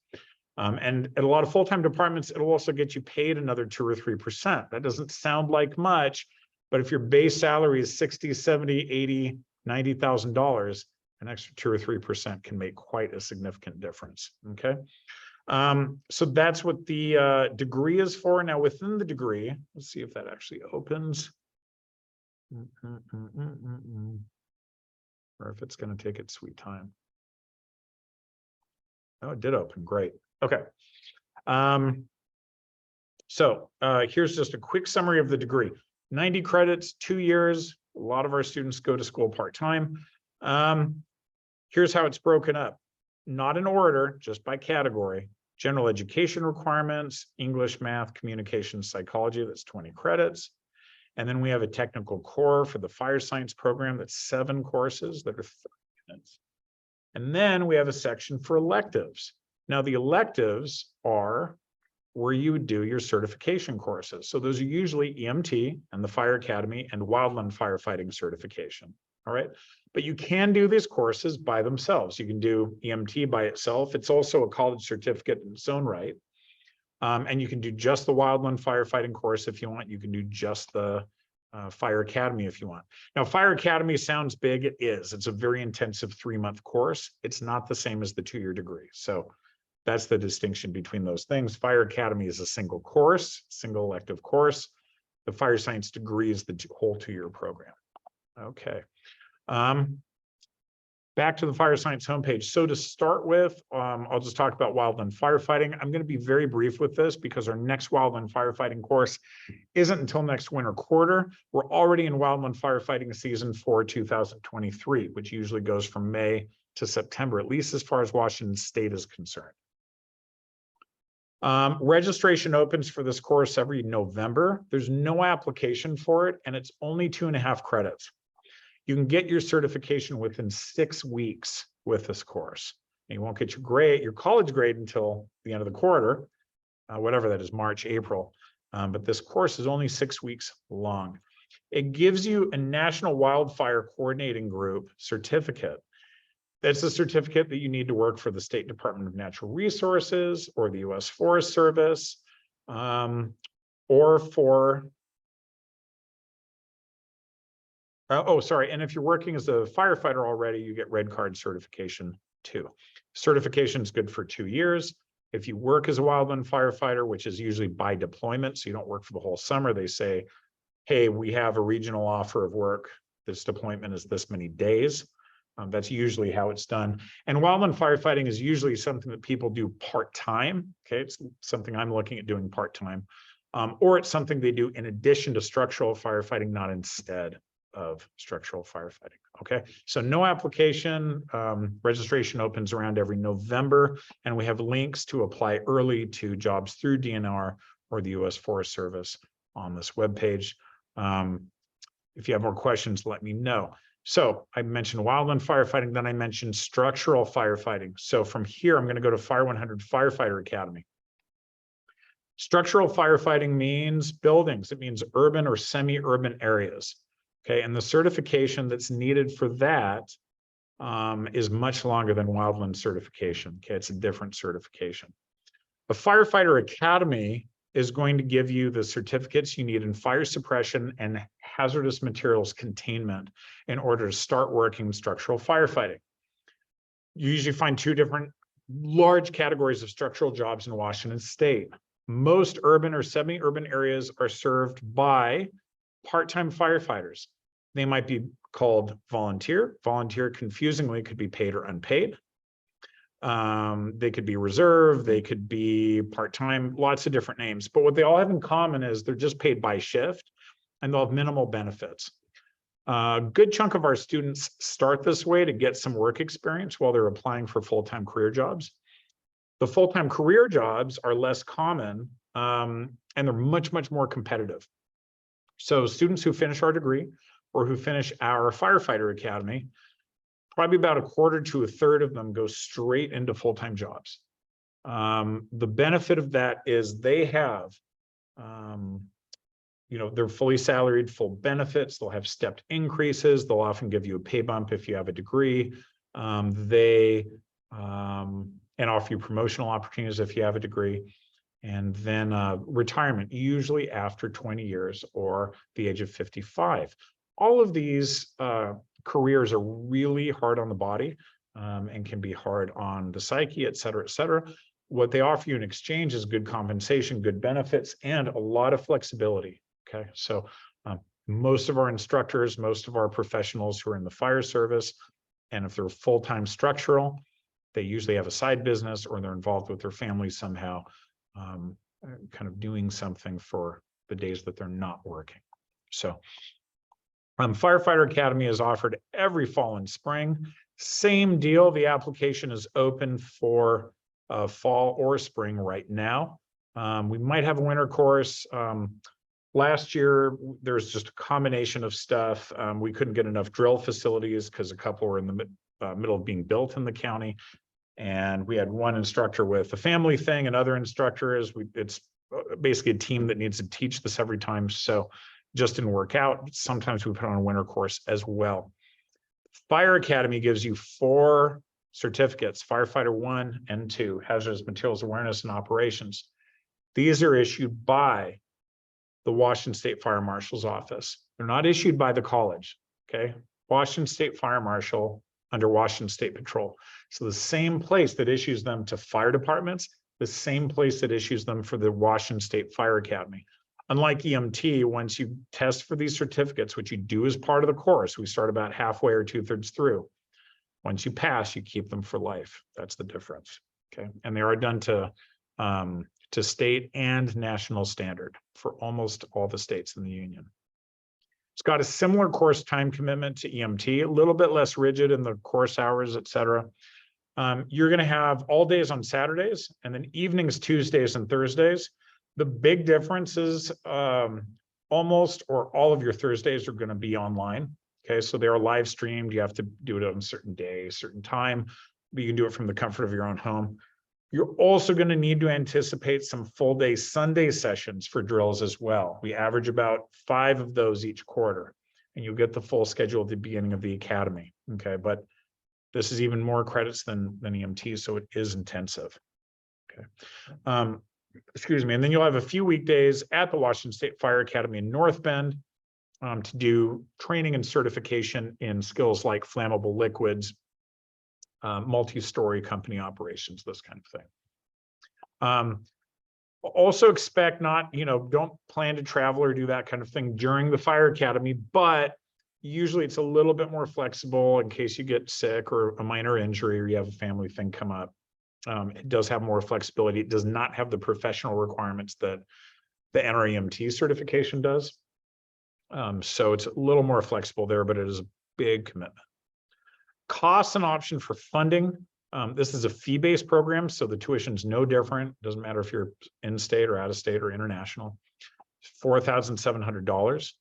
And at a lot of full-time departments, it'll also get you paid another 2 or 3%. That doesn't sound like much, but if your base salary is $60, $70, $80, $90,000, an extra 2 or 3% can make quite a significant difference. Okay. So that's what the degree is for. Now within the degree, let's see if that actually opens. Or if it's going to take its sweet time. Oh, it did open. Great. Okay. So here's just a quick summary of the degree. 90 credits, 2 years. A lot of our students go to school part-time. Here's how it's broken up. Not in order, just by category. General education requirements, English, math, communication, psychology, that's 20 credits. And then we have a technical core for the fire science program, that's 7 courses that are 30 minutes. And then we have a section for electives. Now the electives are where you would do your certification courses. So those are usually EMT and the Fire Academy and Wildland Firefighting certification. All right. But you can do these courses by themselves. You can do EMT by itself. It's also a college certificate in its own right. And you can do just the Wildland Firefighting course if you want. You can do just the Fire Academy if you want. Now, Fire Academy sounds big. It is. It's a very intensive 3-month course. It's not the same as the 2-year degree. So that's the distinction between those things. Fire Academy is a single course, single elective course. The Fire Science degree is the whole 2-year program. Okay. Back to the Fire Science homepage. So to start with, I'll just talk about Wildland Firefighting. I'm going to be very brief with this because our next Wildland Firefighting course isn't until next winter quarter. We're already in Wildland Firefighting season for 2023, which usually goes from May to September, at least as far as Washington State is concerned. Registration opens for this course every November. There's no application for it, and it's only 2.5 credits. You can get your certification within 6 weeks with this course. And you won't get your grade, your college grade, until the end of the quarter, whatever that is, March, April. But this course is only 6 weeks long. It gives you a National Wildfire Coordinating Group certificate. That's a certificate that you need to work for the State Department of Natural Resources or the U.S. Forest Service, or for, and if you're working as a firefighter already, you get red card certification too. Certification is good for 2 years. If you work as a wildland firefighter, which is usually by deployment, so you don't work for the whole summer, they say, hey, we have a regional offer of work. This deployment is this many days. That's usually how it's done. And wildland firefighting is usually something that people do part-time. Okay, it's something I'm looking at doing part-time. Or it's something they do in addition to structural firefighting, not instead of structural firefighting. Okay, so no application. Registration opens around every November, and we have links to apply early to jobs through DNR or the U.S. Forest Service on this webpage. If you have more questions, let me know. So I mentioned wildland firefighting, then I mentioned structural firefighting. So from here, I'm going to go to Fire 100 Firefighter Academy. Structural firefighting means buildings. It means urban or semi-urban areas. Okay, and the certification that's needed for that is much longer than wildland certification. Okay, it's a different certification. A Firefighter Academy is going to give you the certificates you need in fire suppression and hazardous materials containment in order to start working structural firefighting. You usually find 2 different large categories of structural jobs in Washington State. Most urban or semi-urban areas are served by part-time firefighters. They might be called volunteer. Volunteer, confusingly, could be paid or unpaid. They could be reserve, they could be part-time, lots of different names. But what they all have in common is they're just paid by shift, and they'll have minimal benefits. A good chunk of our students start this way to get some work experience while they're applying for full-time career jobs. The full-time career jobs are less common, and they're much, much more competitive. So students who finish our degree or who finish our Firefighter Academy, probably about 1/4 to 1/3 of them go straight into full-time jobs. The benefit of that is they have, they're fully salaried, full benefits. They'll have stepped increases. They'll often give you a pay bump if you have a degree. And offer you promotional opportunities if you have a degree. And then retirement, usually after 20 years or the age of 55. All of these careers are really hard on the body and can be hard on the psyche, et cetera, et cetera. What they offer you in exchange is good compensation, good benefits, and a lot of flexibility. Okay, so most of our instructors, most of our professionals who are in the fire service, and if they're full-time structural, they usually have a side business or they're involved with their family somehow, kind of doing something for the days that they're not working. So Firefighter Academy is offered every fall and spring. Same deal. The application is open for fall or spring right now. We might have a winter course. Last year, there's just a combination of stuff. We couldn't get enough drill facilities because a couple were in the middle of being built in the county. And we had one instructor with a family thing, another instructor it's basically a team that needs to teach this every time. So just didn't work out. Sometimes we put on a winter course as well. Fire Academy gives you 4 certificates, Firefighter 1 and 2, Hazardous Materials Awareness and Operations. These are issued by the Washington State Fire Marshal's office. They're not issued by the college, okay? Washington State Fire Marshal under Washington State Patrol. So the same place that issues them to fire departments, the same place that issues them for the Washington State Fire Academy. Unlike EMT, once you test for these certificates, which you do as part of the course, we start about halfway or 2/3 through. Once you pass, you keep them for life. That's the difference, okay? And they are done to state and national standard for almost all the states in the union. It's got a similar course time commitment to EMT, a little bit less rigid in the course hours, et cetera. You're going to have all days on Saturdays and then evenings, Tuesdays and Thursdays. The big difference is almost or all of your Thursdays are going to be online. Okay, so they are live streamed. You have to do it on a certain day, a certain time, but you can do it from the comfort of your own home. You're also going to need to anticipate some full day Sunday sessions for drills as well. We average about 5 of those each quarter, and you'll get the full schedule at the beginning of the academy. Okay, but this is even more credits than EMT, so it is intensive. Okay. Excuse me. And then you'll have a few weekdays at the Washington State Fire Academy in North Bend to do training and certification in skills like flammable liquids, multi-story company operations, this kind of thing. Also expect not, don't plan to travel or do that kind of thing during the Fire Academy, but usually it's a little bit more flexible in case you get sick or a minor injury or you have a family thing come up. It does have more flexibility. It does not have the professional requirements that the NREMT certification does. So it's a little more flexible there, but it is a big commitment. Costs and option for funding. This is a fee-based program, so the tuition is no different. Doesn't matter if you're in-state or out-of-state or international. $4,700.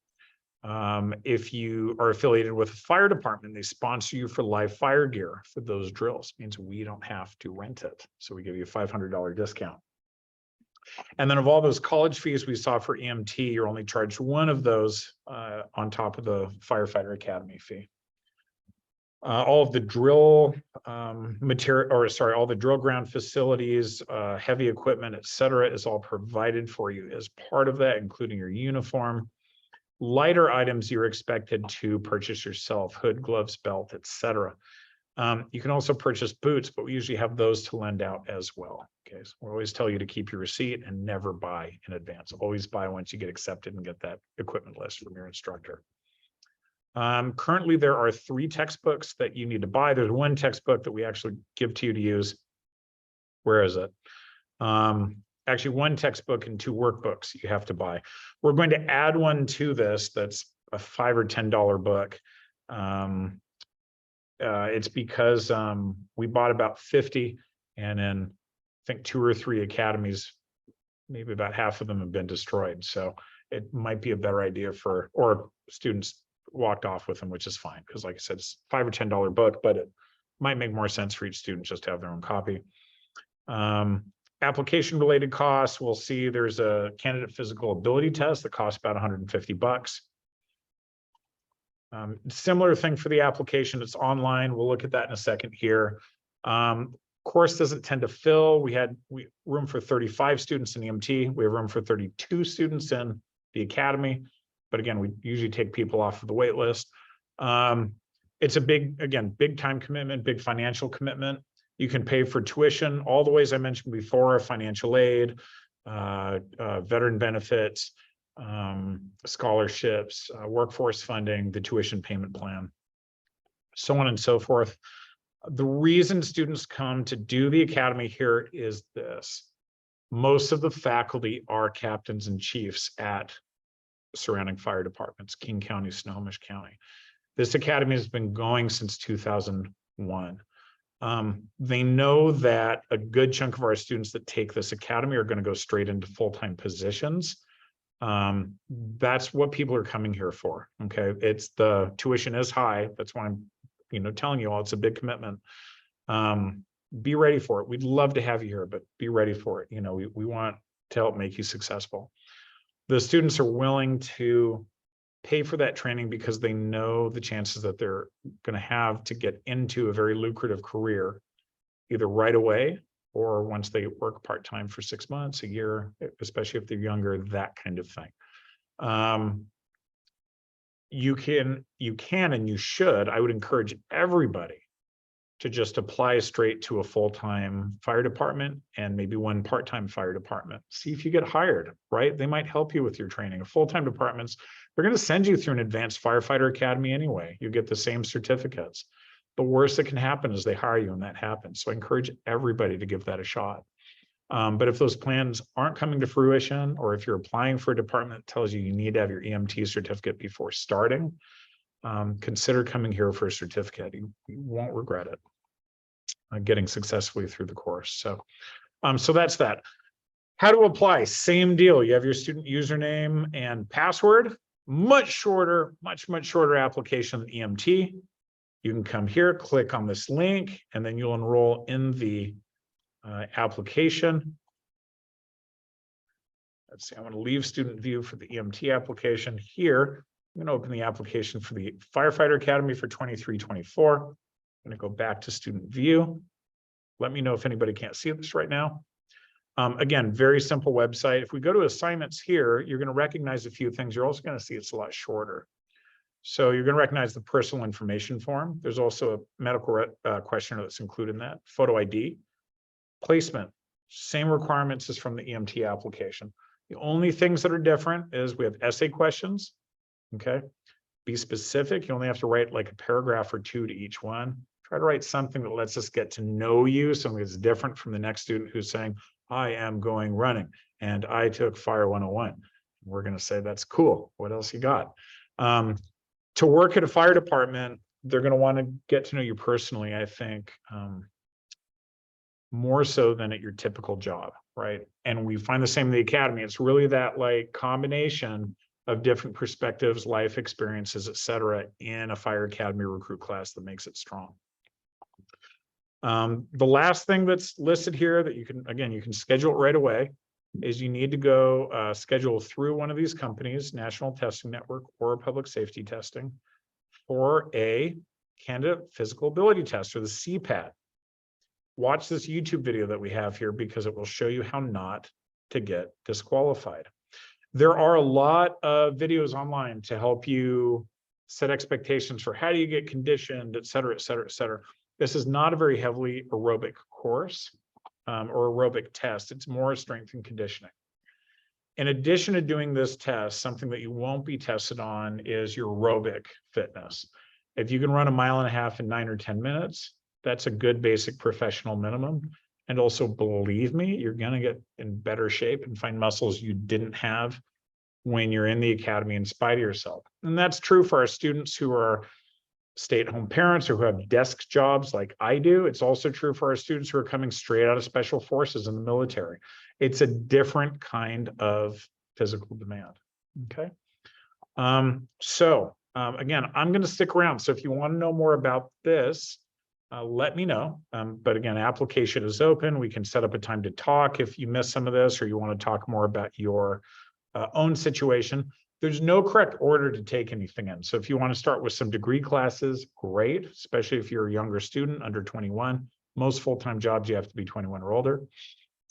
If you are affiliated with a fire department, they sponsor you for live fire gear for those drills. It means we don't have to rent it. So we give you a $500 discount. And then of all those college fees we saw for EMT, you're only charged one of those on top of the Firefighter Academy fee. All of the drill all the drill ground facilities, heavy equipment, et cetera, is all provided for you as part of that, including your uniform. Lighter items you're expected to purchase yourself, hood, gloves, belt, et cetera. You can also purchase boots, but we usually have those to lend out as well. Okay, so we always tell you to keep your receipt and never buy in advance. Always buy once you get accepted and get that equipment list from your instructor. Currently, there are 3 textbooks that you need to buy. There's one textbook that we actually give to you to use. Where is it? Actually, 1 textbook and 2 workbooks you have to buy. We're going to add one to this that's a $5 or $10 book. It's because we bought about 50, and in I think 2 or 3 academies, maybe about half of them have been destroyed. So it might be a better idea or students walked off with them, which is fine, because like I said, it's $5 or $10 book, but it might make more sense for each student just to have their own copy. Application related costs, we'll see there's a candidate physical ability test that costs about $150. Similar thing for the application, it's online. We'll look at that in a second here. Course doesn't tend to fill. We had room for 35 students in EMT. We have room for 32 students in the academy. But again, we usually take people off of the wait list. It's a big time commitment, big financial commitment. You can pay for tuition all the ways I mentioned before: financial aid, veteran benefits, scholarships, workforce funding, the tuition payment plan, so on and so forth. The reason students come to do the academy here is this: most of the faculty are captains and chiefs at surrounding fire departments, King County, Snohomish County. This academy has been going since 2001. They know that a good chunk of our students that take this academy are going to go straight into full-time positions. That's what people are coming here for. Okay, it's the tuition is high. That's why I'm, telling you all it's a big commitment. Be ready for it. We'd love to have you here, but be ready for it. We want to help make you successful. The students are willing to pay for that training because they know the chances that they're going to have to get into a very lucrative career, either right away or once they work part-time for 6 months, a year, especially if they're younger, that kind of thing. You can and you should. I would encourage everybody to just apply straight to a full-time fire department and maybe one part-time fire department. See if you get hired, right? They might help you with your training. Full-time departments, they're going to send you through an advanced firefighter academy anyway. You get the same certificates. The worst that can happen is they hire you and that happens. So I encourage everybody to give that a shot. But if those plans aren't coming to fruition, or if you're applying for a department that tells you you need to have your EMT certificate before starting, consider coming here for a certificate. You won't regret it. Getting successfully through the course. So that's that. How to apply? Same deal. You have your student username and password. Much shorter application than EMT. You can come here, click on this link, and then you'll enroll in the application. Let's see, I'm going to leave student view for the EMT application here. I'm going to open the application for the Firefighter Academy for 23-24. I'm going to go back to student view. Let me know if anybody can't see this right now. Again, very simple website. If we go to assignments here, you're going to recognize a few things. You're also going to see it's a lot shorter. So you're going to recognize the personal information form. There's also a medical questionnaire that's included in that. Photo ID, placement, same requirements as from the EMT application. The only things that are different is we have essay questions. Okay, be specific. You only have to write like a paragraph or two to each one. Try to write something that lets us get to know you, something that's different from the next student who's saying, I am going running and I took Fire 101. We're going to say, that's cool. What else you got? To work at a fire department, they're going to want to get to know you personally, I think, more so than at your typical job, right? And we find the same in the academy. It's really that like combination of different perspectives, life experiences, et cetera, in a fire academy recruit class that makes it strong. The last thing that's listed here that you can, again, you can schedule it right away, is you need to go schedule through one of these companies, National Testing Network or Public Safety Testing, for a candidate physical ability test, or the CPAT. Watch this YouTube video that we have here because it will show you how not to get disqualified. There are a lot of videos online to help you set expectations for how do you get conditioned, et cetera, et cetera, et cetera. This is not a very heavily aerobic course or aerobic test. It's more strength and conditioning. In addition to doing this test, something that you won't be tested on is your aerobic fitness. If you can run 1.5 miles in 9 or 10 minutes, that's a good basic professional minimum. And also, believe me, you're going to get in better shape and find muscles you didn't have when you're in the academy in spite of yourself. And that's true for our students who are stay-at-home parents or who have desk jobs like I do. It's also true for our students who are coming straight out of special forces in the military. It's a different kind of physical demand. Okay. Again, I'm going to stick around. So if you want to know more about this, let me know. But again, application is open. We can set up a time to talk if you miss some of this or you want to talk more about your own situation. There's no correct order to take anything in. So if you want to start with some degree classes, great, especially if you're a younger student under 21. Most full-time jobs, you have to be 21 or older.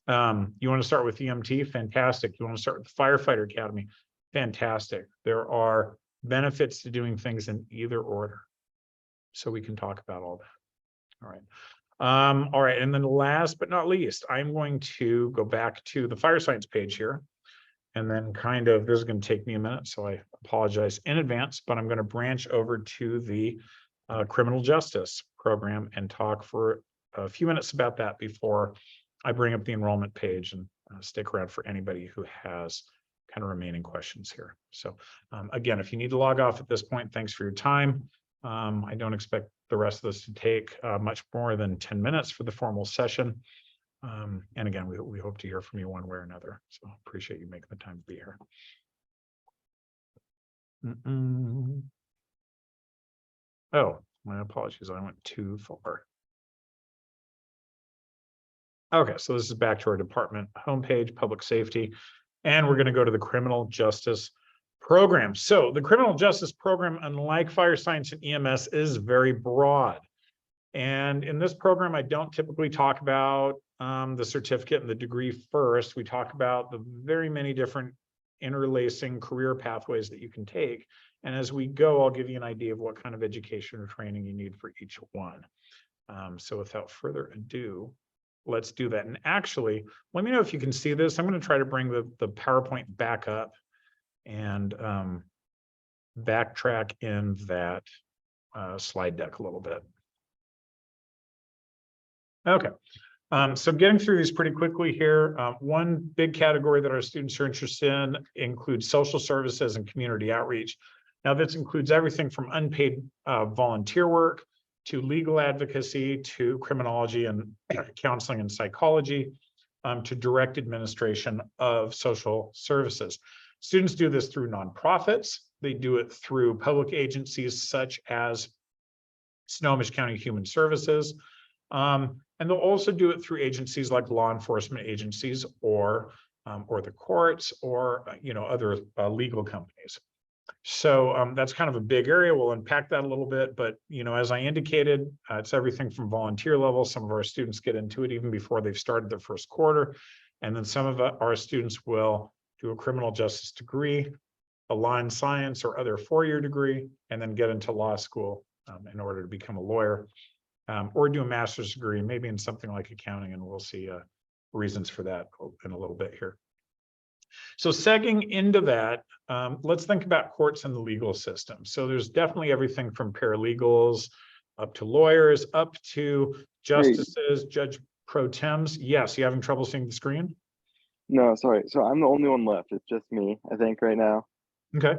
You want to start with EMT, fantastic. You want to start with the Firefighter Academy, fantastic. There are benefits to doing things in either order. So we can talk about all that. All right. All right. And then last but not least, I'm going to go back to the fire science page here. And then kind of, this is going to take me a minute, so I apologize in advance, but I'm going to branch over to the criminal justice program and talk for a few minutes about that before I bring up the enrollment page, and stick around for anybody who has kind of remaining questions here. So again, if you need to log off at this point, thanks for your time. I don't expect the rest of this to take much more than 10 minutes for the formal session. And again, we hope to hear from you one way or another. So appreciate you making the time to be here. Oh, my apologies. I went too far. Okay, so this is back to our department homepage, public safety, and we're going to go to the criminal justice program. So the criminal justice program, unlike fire science and EMS, is very broad. And in this program, I don't typically talk about the certificate and the degree first. We talk about the very many different interlacing career pathways that you can take. And as we go, I'll give you an idea of what kind of education or training you need for each one. So without further ado, let's do that. And actually, let me know if you can see this. I'm going to try to bring the PowerPoint back up and backtrack in that slide deck a little bit. Okay. So getting through these pretty quickly here. One big category that our students are interested in includes social services and community outreach. Now, this includes everything from unpaid volunteer work to legal advocacy to criminology and counseling and psychology to direct administration of social services. Students do this through nonprofits. They do it through public agencies such as Snohomish County Human Services. And they'll also do it through agencies like law enforcement agencies or the courts or, other legal companies. So that's kind of a big area. We'll unpack that a little bit, but as I indicated, it's everything from volunteer level. Some of our students get into it even before they've started their first quarter. And then some of our students will do a criminal justice degree, a law and science or other four-year degree, and then get into law school in order to become a lawyer, or do a master's degree, maybe in something like accounting, and we'll see reasons for that in a little bit here. So segging into that, let's think about courts and the legal system. So there's definitely everything from paralegals up to lawyers, up to justices, judge pro tems. Yes, you having trouble seeing the screen? No, sorry. So I'm the only one left. It's just me, I think, right now. Okay.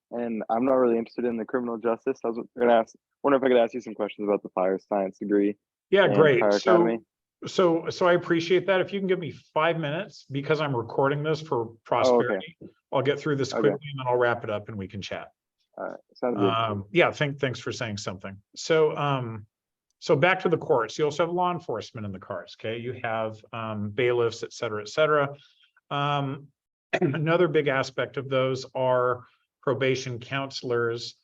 And I'm not really interested in the criminal justice. I was wonder if I could ask you some questions about the fire science degree. Yeah, great. Fire Academy. So I appreciate that. If you can give me 5 minutes, because I'm recording this for prosperity, I'll get through this quickly and then I'll wrap it up and we can chat. All right, sounds good. Yeah, thanks for saying something. So back to the courts. You also have law enforcement in the courts. Okay, you have bailiffs, et cetera, et cetera. Another big aspect of those are probation counselors,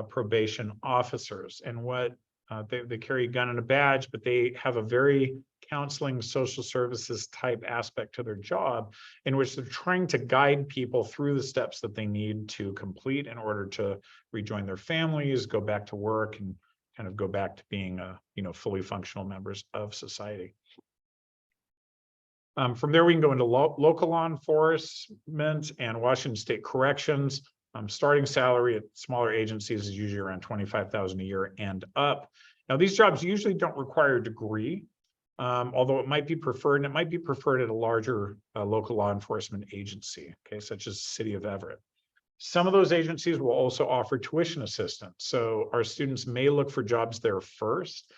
probation officers, and what they carry a gun and a badge, but they have a very counseling, social services type aspect to their job, in which they're trying to guide people through the steps that they need to complete in order to rejoin their families, go back to work, and kind of go back to being fully functional members of society. From there, we can go into local law enforcement and Washington State Corrections. Starting salary at smaller agencies is usually around $25,000 a year and up. Now, these jobs usually don't require a degree, although it might be preferred, and it might be preferred at a larger local law enforcement agency, okay, such as the city of Everett. Some of those agencies will also offer tuition assistance, so our students may look for jobs there first.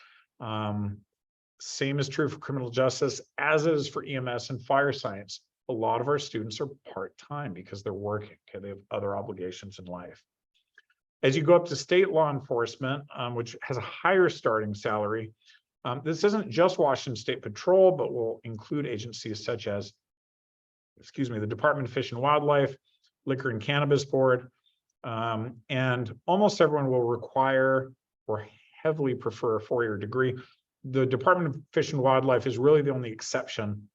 Same is true for criminal justice, as it is for EMS and fire science. A lot of our students are part-time because they're working, okay, they have other obligations in life. As you go up to state law enforcement, which has a higher starting salary, this isn't just Washington State Patrol, but will include agencies such as, the Department of Fish and Wildlife, Liquor and Cannabis Board, and almost everyone will require or heavily prefer a four-year degree. The Department of Fish and Wildlife is really the only exception.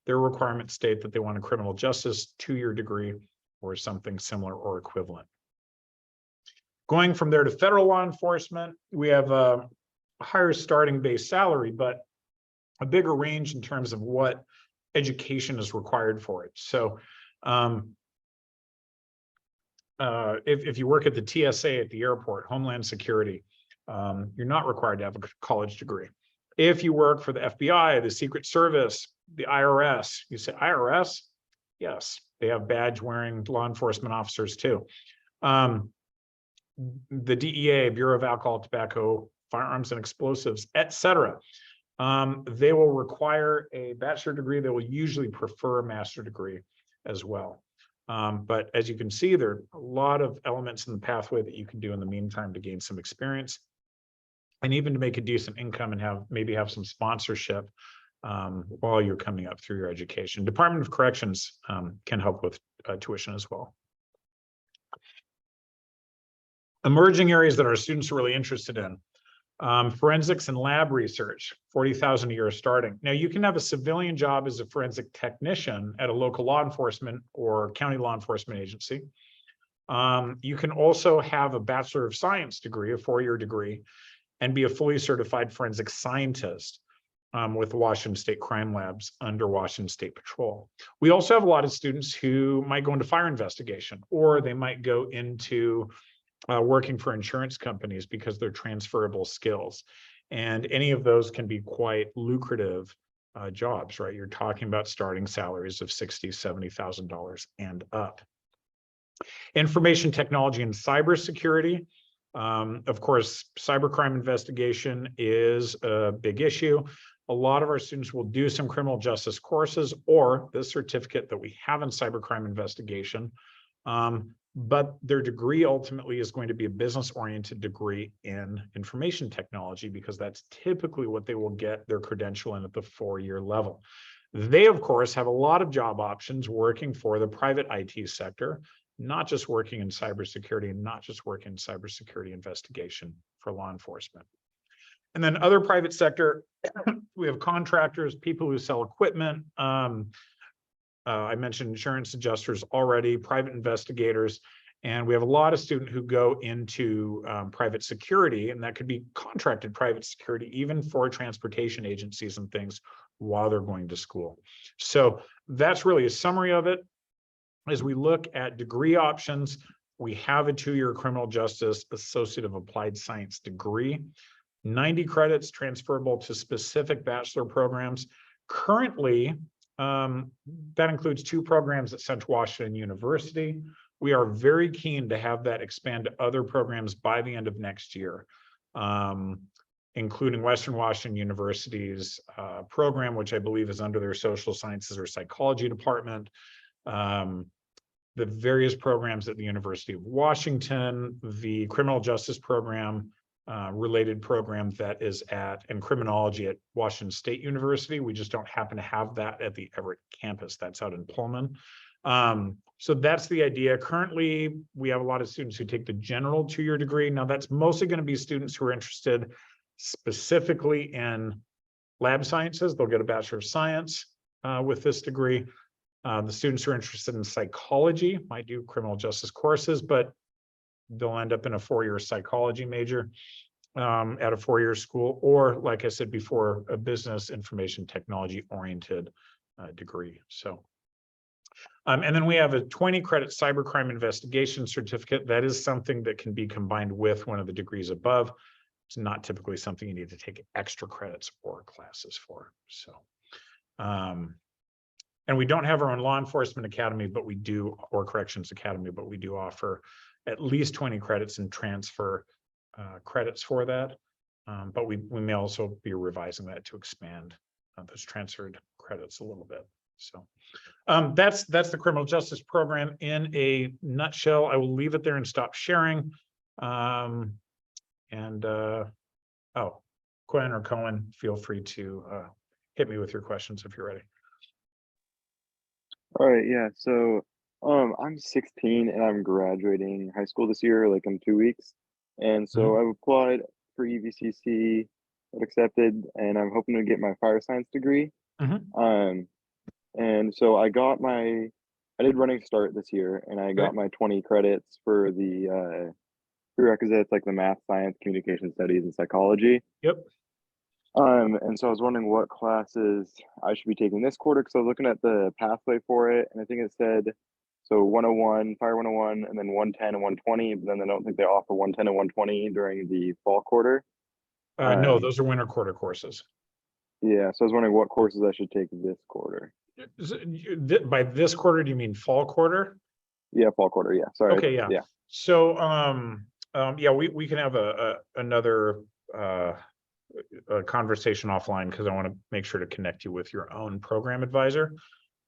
Their requirements state that they want a criminal justice two-year degree or something similar or equivalent. Going from there to federal law enforcement, we have a higher starting base salary, but a bigger range in terms of what education is required for it. So if you work at the TSA at the airport, Homeland Security, you're not required to have a college degree. If you work for the FBI, the Secret Service, the IRS, you say IRS? Yes, they have badge-wearing law enforcement officers too. The DEA, Bureau of Alcohol, Tobacco, Firearms and Explosives, etc. They will require a bachelor degree. They will usually prefer a master degree as well. But as you can see, there are a lot of elements in the pathway that you can do in the meantime to gain some experience, and even to make a decent income and maybe have some sponsorship while you're coming up through your education. Department of Corrections can help with tuition as well. Emerging areas that our students are really interested in. Forensics and lab research, $40,000 a year starting. Now, you can have a civilian job as a forensic technician at a local law enforcement or county law enforcement agency. You can also have a Bachelor of Science degree, a four-year degree, and be a fully certified forensic scientist with Washington State Crime Labs under Washington State Patrol. We also have a lot of students who might go into fire investigation, or they might go into working for insurance companies because they're transferable skills. And any of those can be quite lucrative jobs, right? You're talking about starting salaries of $60,000, $70,000 and up. Information technology and cybersecurity. Of course, cybercrime investigation is a big issue. A lot of our students will do some criminal justice courses or the certificate that we have in cybercrime investigation. but their degree ultimately is going to be a business-oriented degree in information technology, because that's typically what they will get their credential in at the 4-year level. They, of course, have a lot of job options working for the private IT sector, not just working in cybersecurity and not just working in cybersecurity investigation for law enforcement. And then other private sector, we have contractors, people who sell equipment. I mentioned insurance adjusters already, private investigators, and we have a lot of students who go into private security, and that could be contracted private security, even for transportation agencies and things while they're going to school. So that's really a summary of it. As we look at degree options, we have a 2-year criminal justice associate of applied science degree, 90 credits transferable to specific bachelor programs. Currently, that includes 2 programs at Central Washington University. We are very keen to have that expand to other programs by the end of next year, including Western Washington University's program, which I believe is under their social sciences or psychology department. The various programs at the University of Washington, the criminal justice program, related program that is in criminology at Washington State University. We just don't happen to have that at the Everett campus. That's out in Pullman. So that's the idea. Currently, we have a lot of students who take the general 2-year degree. Now, that's mostly going to be students who are interested specifically in lab sciences. They'll get a Bachelor of Science with this degree. The students who are interested in psychology might do criminal justice courses, but they'll end up in a 4-year psychology major at a 4-year school, or like I said before, a business information technology oriented degree. So, and then we have a 20 credit cybercrime investigation certificate. That is something that can be combined with one of the degrees above. It's not typically something you need to take extra credits or classes for. So, and we don't have our own law enforcement academy, but we do, or corrections academy, but we do offer at least 20 credits and transfer credits for that. But we may also be revising that to expand those transferred credits a little bit. So that's the criminal justice program in a nutshell. I will leave it there and stop sharing. Oh, Quinn or Cohen, feel free to hit me with your questions if you're ready. All right, yeah. So I'm 16 and I'm graduating high school this year, like in 2 weeks. And so I've applied for EVCC, got accepted, and I'm hoping to get my fire science degree. And so I did running start this year, and I got my 20 credits for the prerequisites, like the math, science, communication studies, and psychology. Yep. And so I was wondering what classes I should be taking this quarter, because I was looking at the pathway for it, and I think it said, so 101, Fire 101, and then 110 and 120, but then I don't think they offer 110 and 120 during the fall quarter. No, those are winter quarter courses. Yeah, so I was wondering what courses I should take this quarter. By this quarter, do you mean fall quarter? Yeah, fall quarter, yeah, sorry. Okay, yeah. So, yeah, we can have another conversation offline, because I want to make sure to connect you with your own program advisor.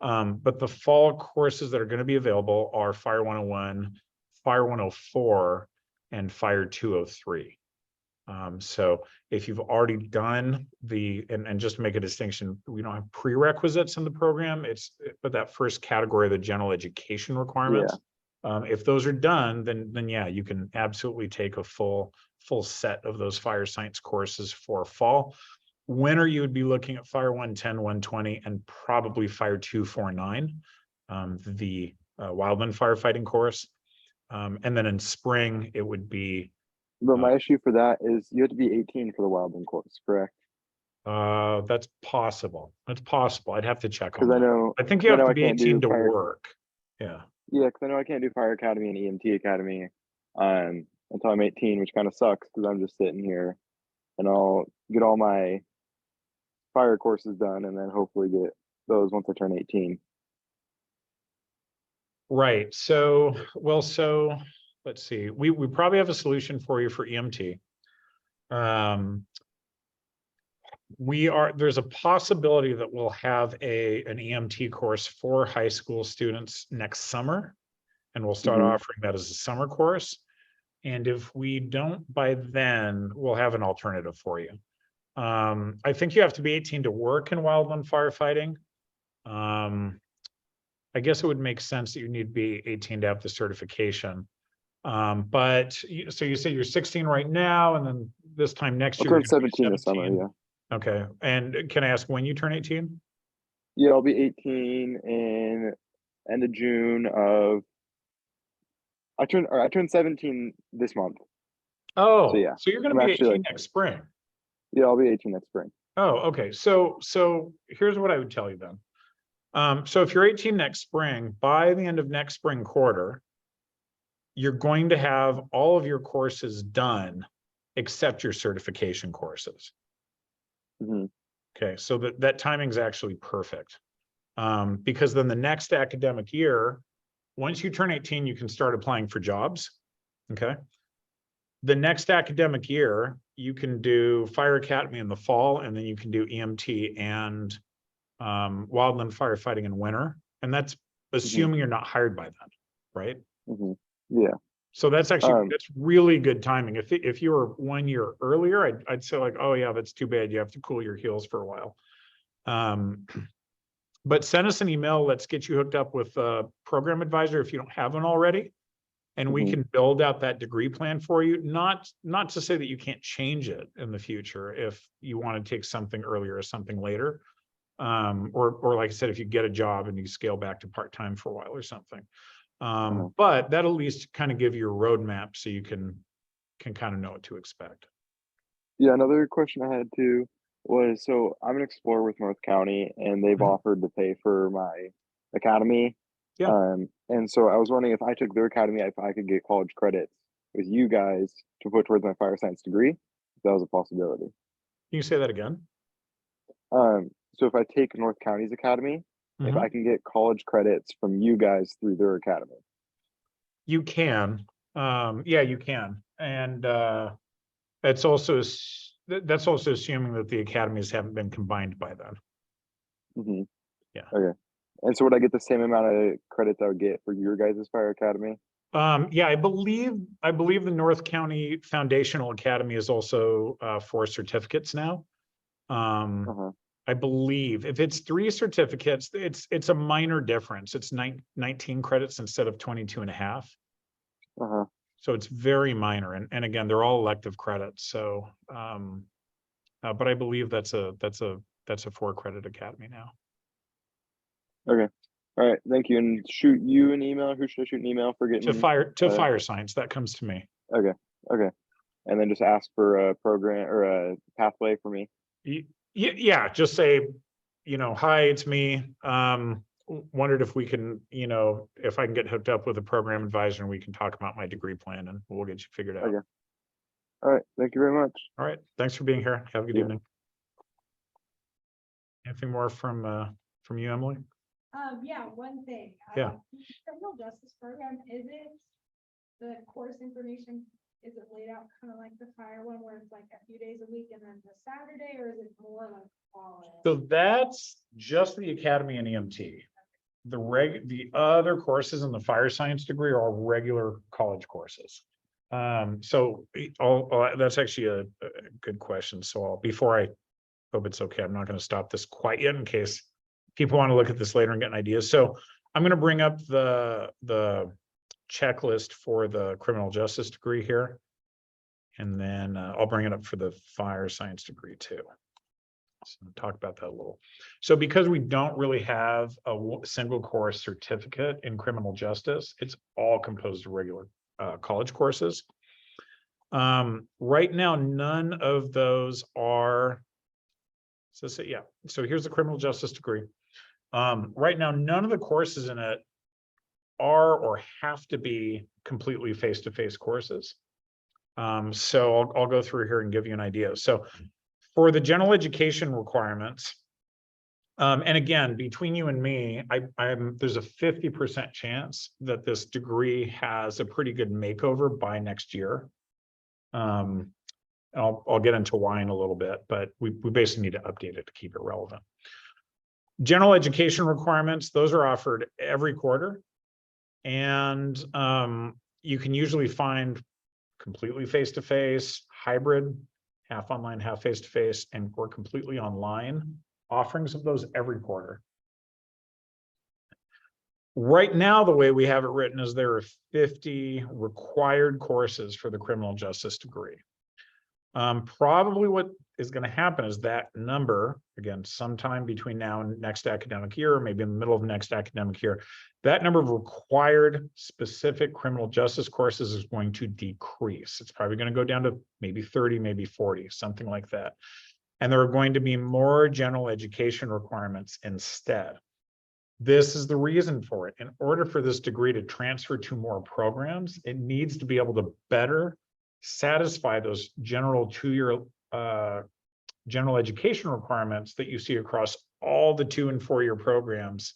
But the fall courses that are going to be available are Fire 101, Fire 104, and Fire 203. So if you've already done and just to make a distinction, we don't have prerequisites in the program. But that first category, the general education requirements. Yeah. If those are done, then yeah, you can absolutely take a full set of those fire science courses for fall. Winter, you would be looking at Fire 110, 120, and probably Fire 249, the Wildland Firefighting Course. And then in spring, it would be. But my issue for that is you have to be 18 for the Wildland course, correct? That's possible. That's possible. I'd have to check on that. I think you have to be 18 to work. Yeah. Yeah, because I know I can't do Fire Academy and EMT Academy until I'm 18, which kind of sucks because I'm just sitting here, and I'll get all my fire courses done and then hopefully get those once I turn 18. Right. So, well, so let's see. We probably have a solution for you for EMT. There's a possibility that we'll have an EMT course for high school students next summer. and we'll start Mhm. offering that as a summer course. And if we don't by then, we'll have an alternative for you. I think you have to be 18 to work in wildland firefighting. I guess it would make sense that you need to be 18 to have the certification. So you say you're 16 right now, and then this time next I'll year, you're turn gonna be 17 this summer. 17. Yeah. Okay, and can I ask when you turn 18? Yeah, I'll be 18 in end of June of. I turned 17 this month. Oh, yeah, so you're gonna I'm be actually 18 next spring. Yeah, I'll be 18 next spring. Oh, okay. So here's what I would tell you then. So if you're 18 next spring, by the end of next spring quarter, you're going to have all of your courses done except your certification courses. Mhm. Okay, so that timing is actually perfect. Because then the next academic year, once you turn 18, you can start applying for jobs. Okay. The next academic year, you can do Fire Academy in the fall, and then you can do EMT and wildland firefighting in winter. And that's assuming you're not hired by then, right? Mhm. Yeah. So that's actually, Um, that's really good timing. If you were 1 year earlier, I'd say like, oh yeah, that's too bad. You have to cool your heels for a while. But send us an email. Let's get you hooked up with a program advisor if you don't have one already. And we Mhm. can build out that degree plan for you. Not to say that you can't change it in the future if you want to take something earlier or something later. Or like I said, if you get a job and you scale back to part-time for a while or something. But that'll at least kind of give you a roadmap so you can kind of know what to expect. Yeah, another question I had too was, so I'm an explorer with North County, and they've Mhm. offered to pay for my academy. Yeah. And so I was wondering if I took their academy, if I could get college credits with you guys to put towards my fire science degree. If that was a possibility. Can you say that again? So if I take North County's academy, if Mhm. I can get college credits from you guys through their academy. You can. Yeah, you can. And that's also assuming that the academies haven't been combined by then. Mhm. Yeah. Okay. And so would I get the same amount of credits I would get for your guys' fire academy? Yeah, I believe the North County Foundational Academy is also 4 certificates now. Uh-huh. I believe if it's 3 certificates, it's a minor difference. It's 19 credits instead of 22.5. Uh-huh. So it's very minor. And again, they're all elective credits. So, but I believe that's a 4 credit academy now. Okay. All right. Thank you. And shoot you an email. Who should I shoot an email for getting? To fire science, that comes to me. Okay. Okay. And then just ask for a program or a pathway for me. Yeah, just say, hi, it's me. Wondered if we can, if I can get hooked up with a program advisor and we can talk about my degree plan, and we'll get you figured out. Okay. All right. Thank you very much. All right. Thanks for being here. Have a good Yeah. evening. Anything more from you, Emily? Yeah, one thing. Yeah. Criminal justice program, is it the course information, is it laid out kind of like the fire one where it's like a few days a week and then the Saturday, or is it more like all? So that's just the academy and EMT. The other courses in the fire science degree are all regular college courses. So that's actually a good question. So before I hope it's okay, I'm not going to stop this quite yet in case people want to look at this later and get an idea. So I'm going to bring up the checklist for the criminal justice degree here. And then I'll bring it up for the fire science degree too. So we'll talk about that a little. So because we don't really have a single course certificate in criminal justice, it's all composed of regular college courses. Right now, none of those are, so here's the criminal justice degree. Right now, none of the courses in it are or have to be completely face-to-face courses. So I'll go through here and give you an idea. So for the general education requirements, and again, between you and me, there's a 50% chance that this degree has a pretty good makeover by next year. I'll get into why in a little bit, but we basically need to update it to keep it relevant. General education requirements, those are offered every quarter. And you can usually find completely face-to-face, hybrid, half online, half face-to-face, and or completely online offerings of those every quarter. Right now, the way we have it written is there are 50 required courses for the criminal justice degree. Probably what is going to happen is that number, again, sometime between now and next academic year, or maybe in the middle of next academic year, that number of required specific criminal justice courses is going to decrease. It's probably going to go down to maybe 30, maybe 40, something like that. And there are going to be more general education requirements instead. This is the reason for it. In order for this degree to transfer to more programs, it needs to be able to better satisfy those general two-year general education requirements that you see across all the 2- and 4-year programs,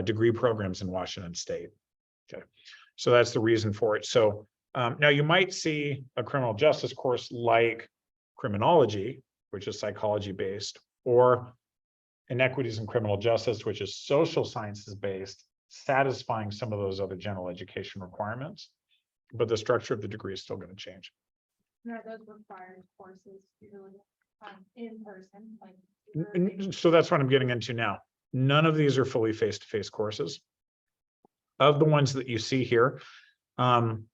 degree programs in Washington State. Okay, so that's the reason for it. So now you might see a criminal justice course like criminology, which is psychology based, or inequities in criminal justice, which is social sciences based, satisfying some of those other general education requirements, but the structure of the degree is still going to change. Are those required courses usually in person? Like So that's what I'm getting into now. None of these are fully face-to-face courses. Of the ones that you see here, fall,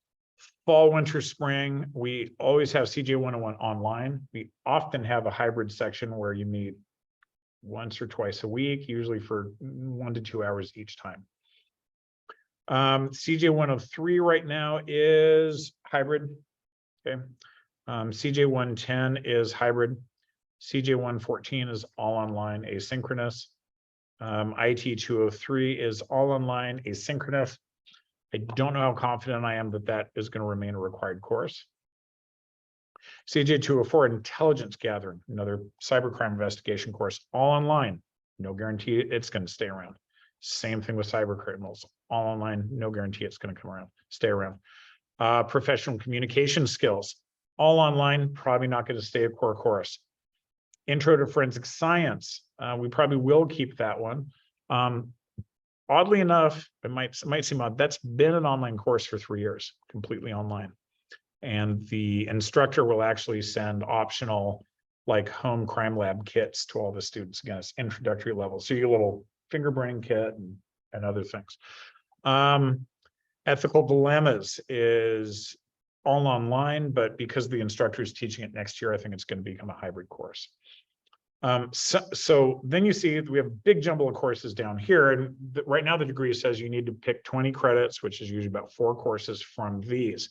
winter, spring, we always have CJ 101 online. We often have a hybrid section where you meet once or twice a week, usually for 1 to 2 hours each time. CJ 103 right now is hybrid. Okay. CJ 110 is hybrid. CJ 114 is all online, asynchronous. IT 203 is all online, asynchronous. I don't know how confident I am that that is going to remain a required course. CJ 204, intelligence gathering, another cybercrime investigation course, all online. No guarantee it's going to stay around. Same thing with cyber criminals, all online, no guarantee it's going to come around, stay around. Professional communication skills, all online, probably not going to stay a core course. Intro to forensic science, we probably will keep that one. Oddly enough, it might seem odd, that's been an online course for 3 years, completely online. And the instructor will actually send optional, like home crime lab kits to all the students. Again, it's introductory level. So you get a little finger brain kit and other things. Ethical dilemmas is all online, but because the instructor is teaching it next year, I think it's going to become a hybrid course. So then you see we have a big jumble of courses down here. And right now the degree says you need to pick 20 credits, which is usually about 4 courses from these.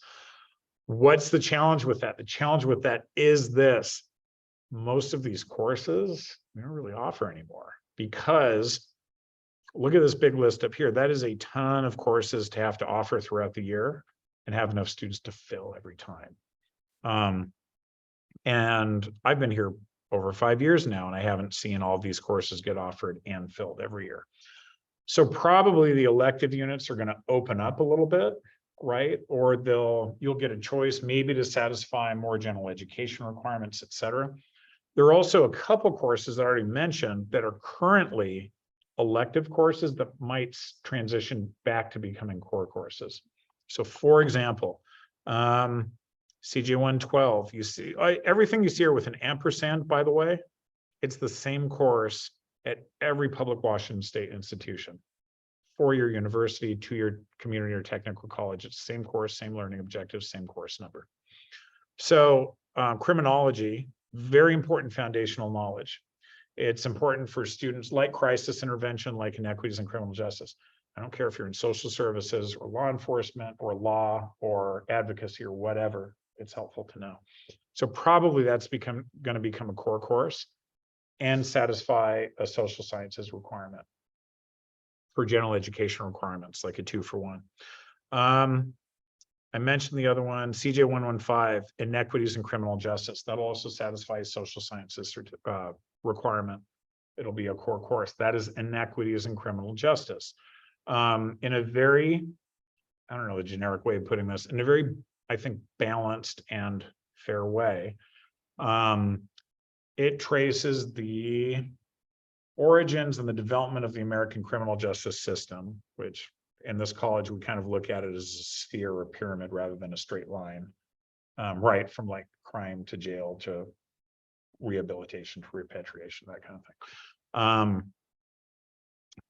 What's the challenge with that? The challenge with that is this. Most of these courses, we don't really offer anymore because look at this big list up here. That is a ton of courses to have to offer throughout the year and have enough students to fill every time. And I've been here over 5 years now, and I haven't seen all of these courses get offered and filled every year. So probably the elective units are going to open up a little bit, right? Or you'll get a choice maybe to satisfy more general education requirements, et cetera. There are also a couple courses that I already mentioned that are currently elective courses that might transition back to becoming core courses. So for example, CJ 112, you see everything you see here with an ampersand, by the way, it's the same course at every public Washington State institution. 4-year university, 2-year community or technical college, it's the same course, same learning objectives, same course number. So criminology, very important foundational knowledge. It's important for students like crisis intervention, like inequities in criminal justice. I don't care if you're in social services or law enforcement or law or advocacy or whatever, it's helpful to know. So probably that's going to become a core course and satisfy a social sciences requirement for general education requirements, like a 2-for-1. I mentioned the other one, CJ 115, inequities in criminal justice. That'll also satisfy a social sciences requirement. It'll be a core course. That is inequities in criminal justice. In a very, I don't know the generic way of putting this, in a very, I think, balanced and fair way. It traces the origins and the development of the American criminal justice system, which in this college, we kind of look at it as a sphere or pyramid rather than a straight line. Right, from like crime to jail to rehabilitation to repatriation, that kind of thing.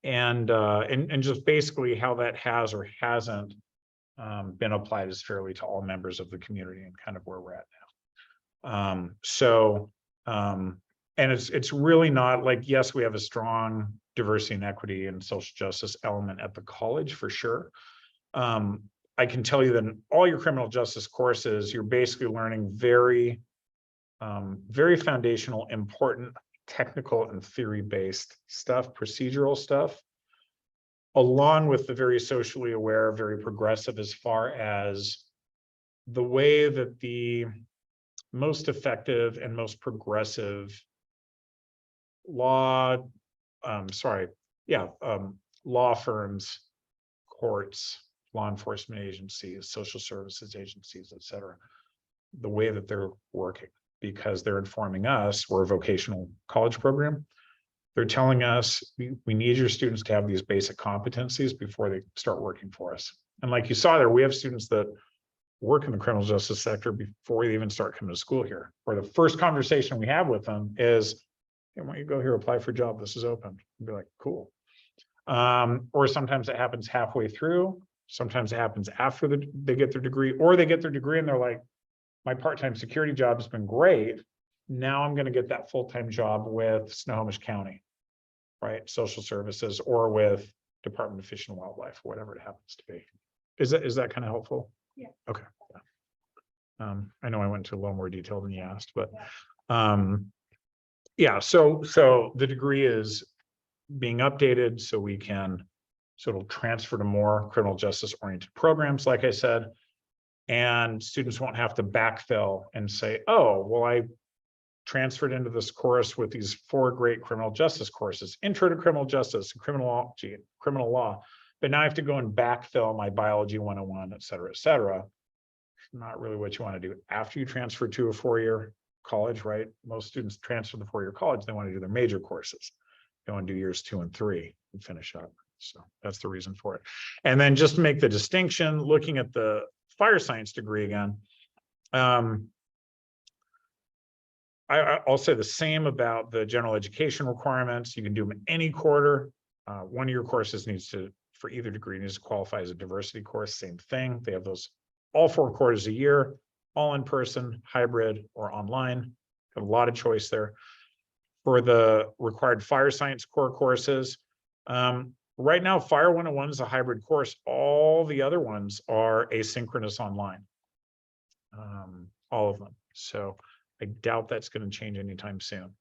And just basically how that has or hasn't been applied is fairly to all members of the community and kind of where we're at now. And it's really not like, yes, we have a strong diversity and equity and social justice element at the college for sure. I can tell you that in all your criminal justice courses, you're basically learning very foundational, important, technical and theory-based stuff, procedural stuff, along with the very socially aware, very progressive as far as the way that the most effective and most progressive law firms, courts, law enforcement agencies, social services agencies, et cetera, the way that they're working, because they're informing us. We're a vocational college program. They're telling us we need your students to have these basic competencies before they start working for us. And like you saw there, we have students that work in the criminal justice sector before they even start coming to school here. Or the first conversation we have with them is, hey, why don't you go here, apply for a job? This is open. We'll be like, cool. Or sometimes it happens halfway through. Sometimes it happens after they get their degree, or they get their degree and they're like, my part-time security job has been great. Now I'm going to get that full-time job with Snohomish County, right? Social services, or with Department of Fish and Wildlife, whatever it happens to be. Is that kind of helpful? Yeah. Okay. I know I went into a little more detail than you asked, but yeah. So the degree is being updated so we can sort of transfer to more criminal justice oriented programs, like I said, and students won't have to backfill and say, oh, well, I transferred into this course with these 4 great criminal justice courses, intro to criminal justice, criminology, criminal law, but now I have to go and backfill my biology 101, et cetera, et cetera. Not really what you want to do after you transfer to a 4-year college, right? Most students transfer to the 4-year college, they want to do their major courses, go and do years 2 and 3 and finish up. So that's the reason for it. And then just to make the distinction, looking at the fire science degree again, I'll say the same about the general education requirements. You can do them in any quarter. One of your courses needs to, for either degree, needs to qualify as a diversity course, same thing. They have those all 4 quarters a year, all in person, hybrid, or online. Have a lot of choice there. For the required fire science core courses, right now, Fire 101 is a hybrid course. All the other ones are asynchronous online, all of them. So I doubt that's going to change anytime soon.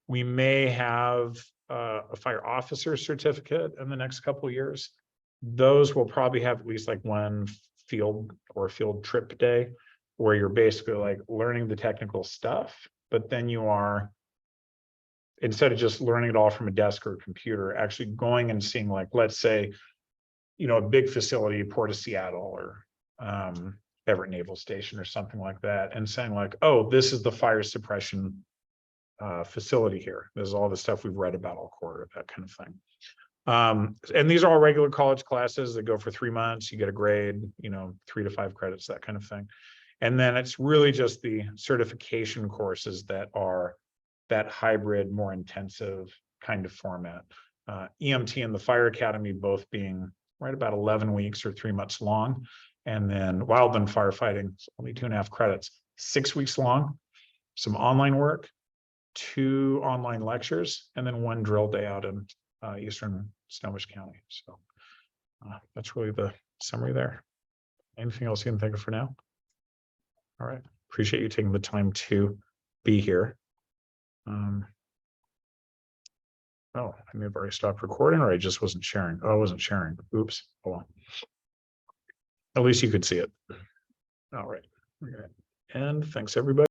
We may have a fire officer certificate in the next couple of years. Those will probably have at least like one field or field trip day where you're basically like learning the technical stuff, but then you are, instead of just learning it all from a desk or a computer, actually going and seeing, like, let's say, a big facility, Port of Seattle or Everett Naval Station or something like that, and saying like, oh, this is the fire suppression facility here. This is all the stuff we've read about all quarter, that kind of thing. And these are all regular college classes that go for 3 months. You get a grade, 3 to 5 credits, that kind of thing. And then it's really just the certification courses that are that hybrid, more intensive kind of format. EMT and the Fire Academy both being right about 11 weeks or 3 months long. And then Wildland Firefighting, only 2.5 credits, 6 weeks long, some online work, 2 online lectures, and then 1 drill day out in Eastern Snohomish County. So that's really the summary there. Anything else you can think of for now? All right. Appreciate you taking the time to be here. Oh, I may have already stopped recording, or I just wasn't sharing. Oh, I wasn't sharing. Oops. Oh, well. At least you could see it. All right. We're gonna end. Thanks, everybody.